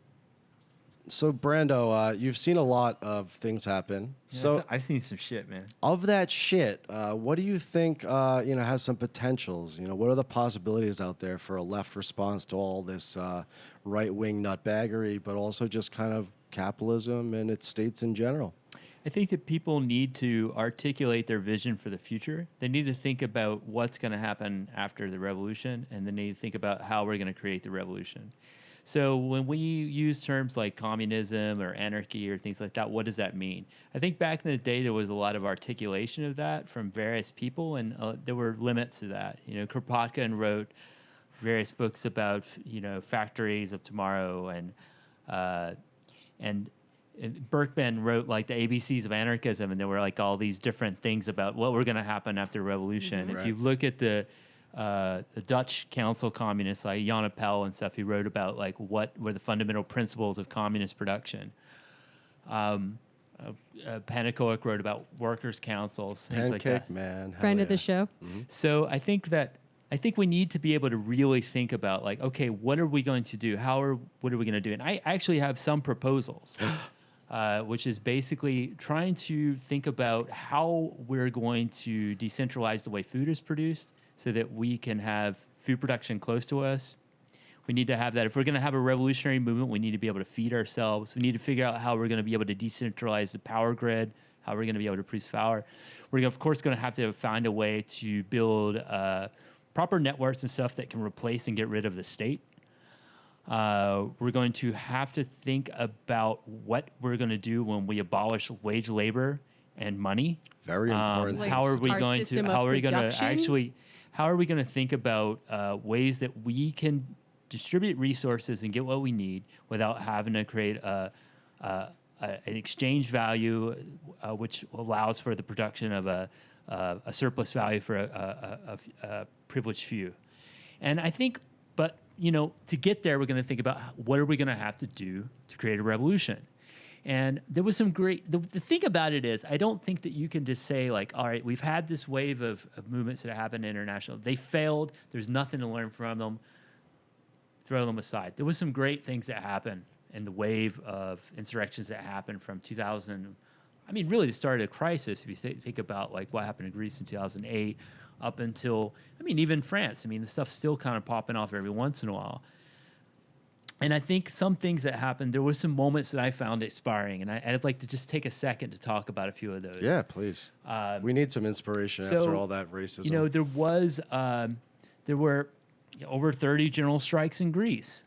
So, Brando, you've seen a lot of things happen. Yeah, so I've seen some shit, man. Of that shit, what do you think, has some potentials? You know, what are the possibilities out there for a left response to all this right-wing nutbaggery, but also just kind of capitalism and its states in general? I think that people need to articulate their vision for the future. They need to think about what's going to happen after the revolution, and they need to think about how we're going to create the revolution. So when we use terms like communism or anarchy or things like that, what does that mean? I think back in the day, there was a lot of articulation of that from various people, and there were limits to that. You know, Kropotkin wrote various books about factories of tomorrow, and Berkman wrote like the ABCs of anarchism, and there were like all these different things about what were going to happen after revolution. If you look at the Dutch council communists like Jan Appel and stuff, he wrote about like what were the fundamental principles of communist production. Panakoic wrote about workers' councals, things like that. Man, Friend of the show. So I think we need to be able to really think about like, okay, what are we going to do? What are we going to do? And I actually have some proposals, which is basically trying to think about how we're going to decentralize the way food is produced so that we can have food production close to us. We need to have that. If we're going to have a revolutionary movement, we need to be able to feed ourselves. We need to figure out how we're going to be able to decentralize the power grid, how we're going to be able to produce power. We're, of course, going to have to find a way to build proper networks and stuff that can replace and get rid of the state. We're going to have to think about what we're going to do when we abolish wage labor and money. Very important. Like how are we our going system to? of How are we going to production? actually? How are we going to think about ways that we can distribute resources and get what we need without having to create an exchange value, which allows for the production of a surplus value for a privileged few? And I think, but to get there, we're going to think about what are we going to have to do to create a revolution. And there was some great, the thing about it is, I don't think that you can just say like, all right, we've had this wave of movements that happened international. They failed. There's nothing to learn from them. Throw them aside. There was some great things that happened in the wave of insurrections that happened from 2000. I mean, really the start of the crisis, if you think about like what happened in Greece in 2008 up until, I mean, even France. I mean, the stuff's still kind of popping off every once in a while. And I think some things that happened, there were some moments that I found inspiring, and I'd like to just take a second to talk about a few of those. Yeah, please. We need some inspiration after all that racism. There were over 30 general strikes in Greece.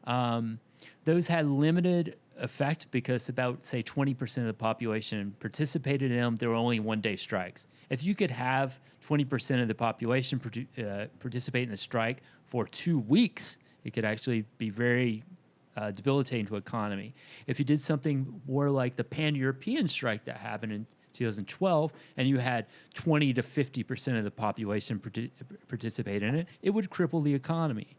Those had limited effect because about, say, 20% of the population participated in them. There were only one-day strikes. If you could have 20% of the population participate in the strike for 2 weeks, it could actually be very debilitating to the economy. If you did something more like the pan-European strike that happened in 2012, and you had 20 to 50% of the population participate in it, it would cripple the economy.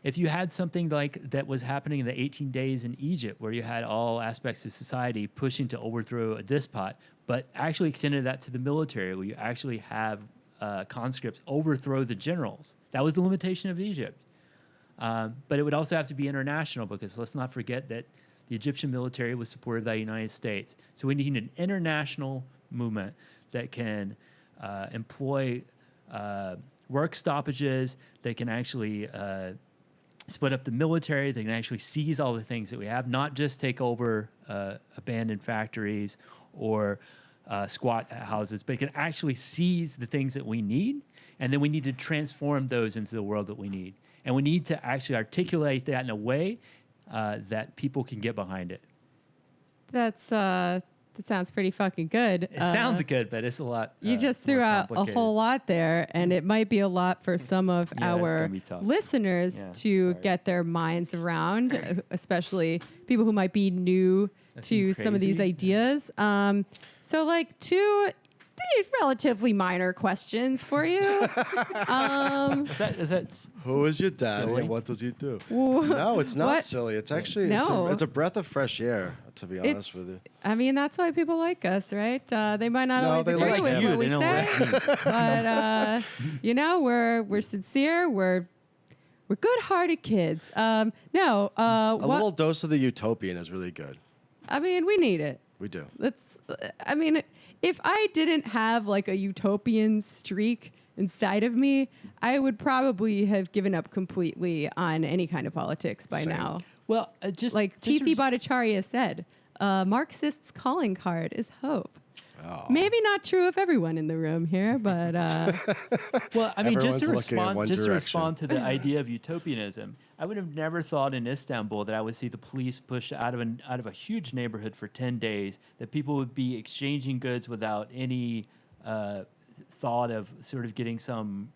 If you had something like that was happening in the 18 days in Egypt, where you had all aspects of society pushing to overthrow a despot, but actually extended that to the military, where you actually have conscripts overthrow the generals. That was the limitation of Egypt. But it would also have to be international, because let's not forget that the Egyptian military was supported by the United States. So we need an international movement that can employ work stoppages, that can actually split up the military, they can actually seize all the things that we have, not just take over abandoned factories or squat houses, but can actually seize the things that we need, and then we need to transform those into the world that we need. And we need to actually articulate that in a way that people can get behind it. That sounds pretty fucking good. It sounds good, but it's a lot. You just threw out a whole lot there, and it might be a lot for some of our listeners to get their minds around, especially people who might be new to some of these ideas. So, like, two relatively minor questions for you. Who is your daddy silly? and what does he do? No, it's not What? silly. It's actually No. it's a breath of fresh air, to be honest with you. I mean, that's why people like us, right? They might not No, always they agree like with you. what we They don't say, but we're sincere. We're good-hearted kids. A little dose of the utopian is really good. I mean, we need it. We do. If I didn't have like a utopian streak inside of me, I would probably have given up completely on any kind of politics by now. Well, just like Tithi Bhattacharya said, Marxist's calling card is hope. Oh. Maybe not true of everyone in the room here, but well, I mean, just to Everyone's looking in one respond to the idea of utopianism, I would have never thought in Istanbul that I would see the police push out of a huge neighborhood for 10 days, that people would be exchanging goods without any thought of sort of getting some,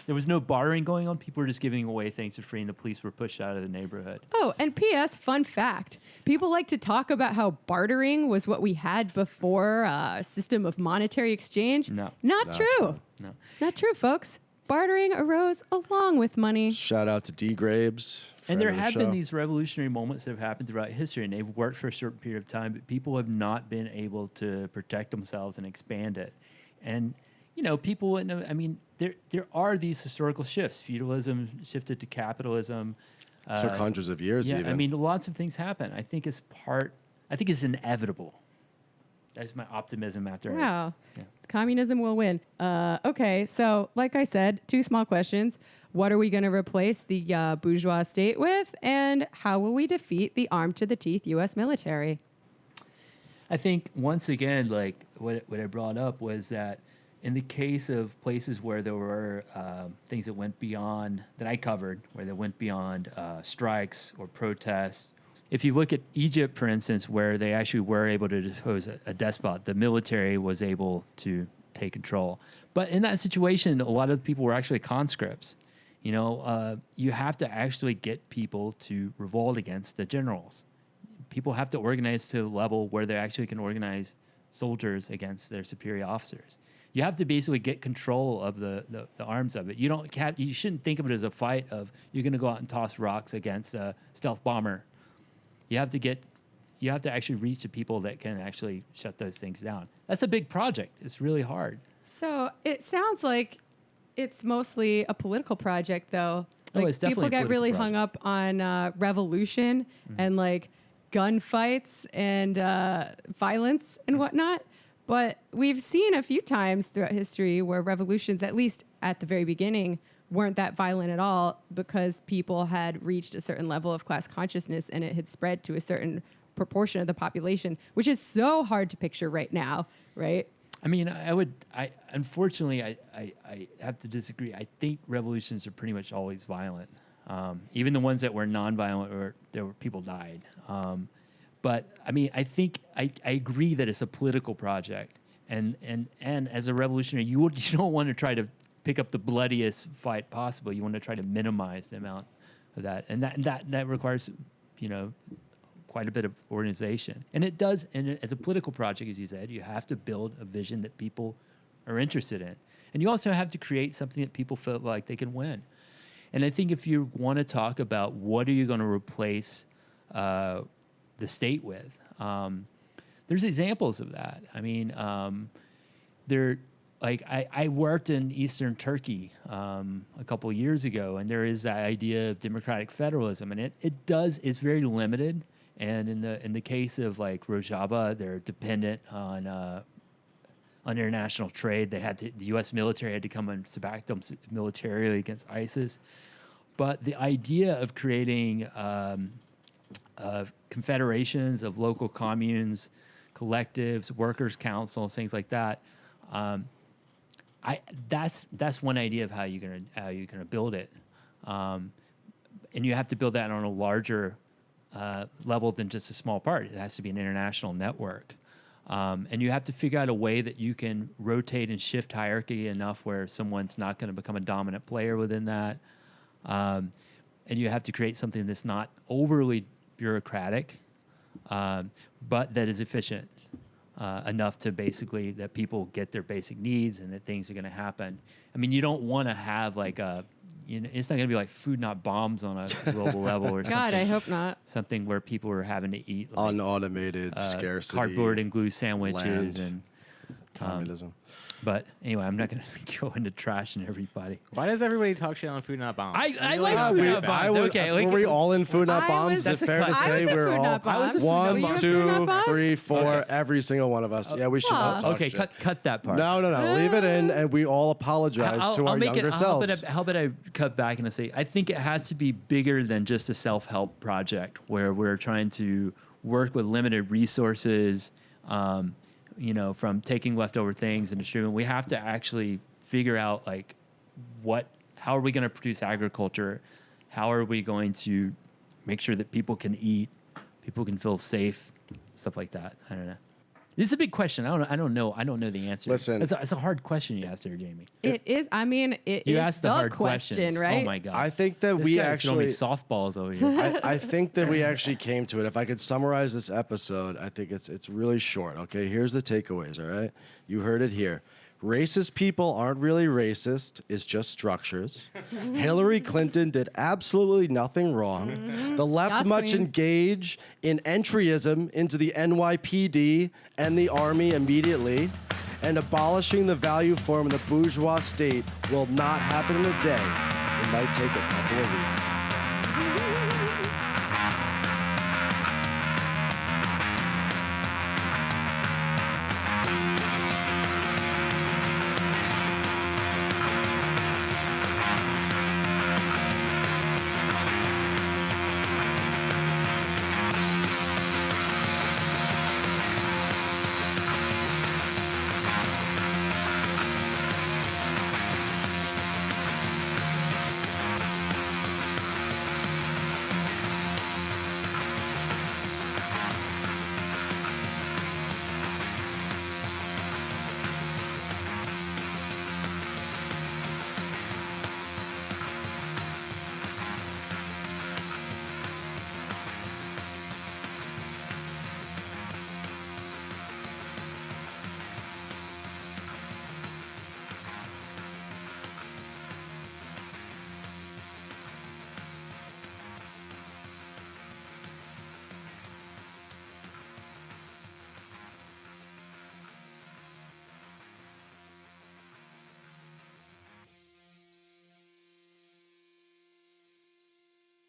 There was no bartering going on. People were just giving away things for free, and the police were pushed out of the neighborhood. Oh, and P.S. Fun fact. People like to talk about how bartering was what we had before a system of monetary exchange. No. Not true. No. Not true, folks. Bartering arose along with money. Shout out to D. Graves. And there friend of have the been show. these revolutionary moments that have happened throughout history, and they've worked for a certain period of time, but people have not been able to protect themselves and expand it. And, you know, people, I mean, there are these historical shifts. Feudalism shifted to capitalism. Took hundreds of years yeah, even. I mean, lots of things happen. I think it's inevitable. That's my optimism after. Wow. Communism will win. Okay, so like I said, 2 small questions. What are we going to replace the bourgeois state with? And how will we defeat the armed-to-the-teeth U.S. military? I think, once again, like what I brought up was that in the case of places where there were things that went beyond, that I covered, where they went beyond strikes or protests. If you look at Egypt, for instance, where they actually were able to depose a despot, the military was able to take control. But in that situation, a lot of people were actually conscripts. You know, you have to actually get people to revolt against the generals. People have to organize to the level where they actually can organize soldiers against their superior officers. You have to basically get control of the arms of it. You shouldn't think of it as a fight of you're going to go out and toss rocks against a stealth bomber. You have to actually reach the people that can actually shut those things down. That's a big project. It's really hard. So it sounds like it's mostly a political project, though. Like, it's definitely people a get really political hung up on revolution and like gunfights and violence and whatnot. But we've seen a few times throughout history where revolutions, at least at the very beginning, weren't that violent at all because people had reached a certain level of class consciousness and it had spread to a certain proportion of the population, which is so hard to picture right now, right? I mean, unfortunately, I have to disagree. I think revolutions are pretty much always violent. Even the ones that were nonviolent, or there were people died. But I mean, I think I agree that it's a political project, and as a revolutionary, you don't want to try to pick up the bloodiest fight possible. You want to try to minimize the amount of that, and that requires, you know, quite a bit of organization. And it does, and as a political project, as you said, you have to build a vision that people are interested in. And you also have to create something that people feel like they can win. And I think if you want to talk about what are you going to replace the state with, there's examples of that. I mean, I worked in Eastern Turkey a couple of years ago, and there is that idea of democratic federalism, and it's very limited. And in the case of like Rojava, they're dependent on international trade. The U.S. military had to come and back them militarily against ISIS. But the idea of creating confederations of local communes, collectives, workers' councils, things like that, that's one idea of how you're gonna build it, and you have to build that on a larger level than just a small part. It has to be an international network. And you have to figure out a way that you can rotate and shift hierarchy enough where someone's not going to become a dominant player within that. And you have to create something that's not overly bureaucratic, but that is efficient enough to basically that people get their basic needs and that things are going to happen. I mean, you don't want to have like it's not going to be like food, not bombs on a global level or something. God, I hope not. Something where people are having to eat like, unautomated scarcity, cardboard and glue sandwiches, land, and communism. But anyway, I'm not going to go into trashing everybody. Why does everybody talk shit on food, not bombs? I like food, not bombs. Okay, were we all in food, not bombs? Is it fair to say we're all? One, two, three, four. Every single one of us. Yeah, we should not talk Okay, shit. cut that part. No. Leave it in, and we all apologize to our younger selves. How about I cut back and say, I think it has to be bigger than just a self-help project where we're trying to work with limited resources, from taking leftover things and distributing. We have to actually figure out like how are we going to produce agriculture? How are we going to make sure that people can eat, people can feel safe, stuff like that. I don't know. This is a big question. I don't know the answer. Listen. It's a hard question you asked there, Jamie. It is. I mean, it You is asked the the hard question, questions. right? Oh my god. I think that This we guy's throwing me actually softballs over here. I think that we actually came to it. If I could summarize this episode, I think it's really short. Okay, here's the takeaways. All right, you heard it here. Racist people aren't really racist. It's just structures. Hillary Clinton did absolutely nothing wrong. The left Yes, much queen. engage in entryism into the NYPD and the army immediately, and abolishing the value form of the bourgeois state will not happen in a day. It might take a couple of weeks.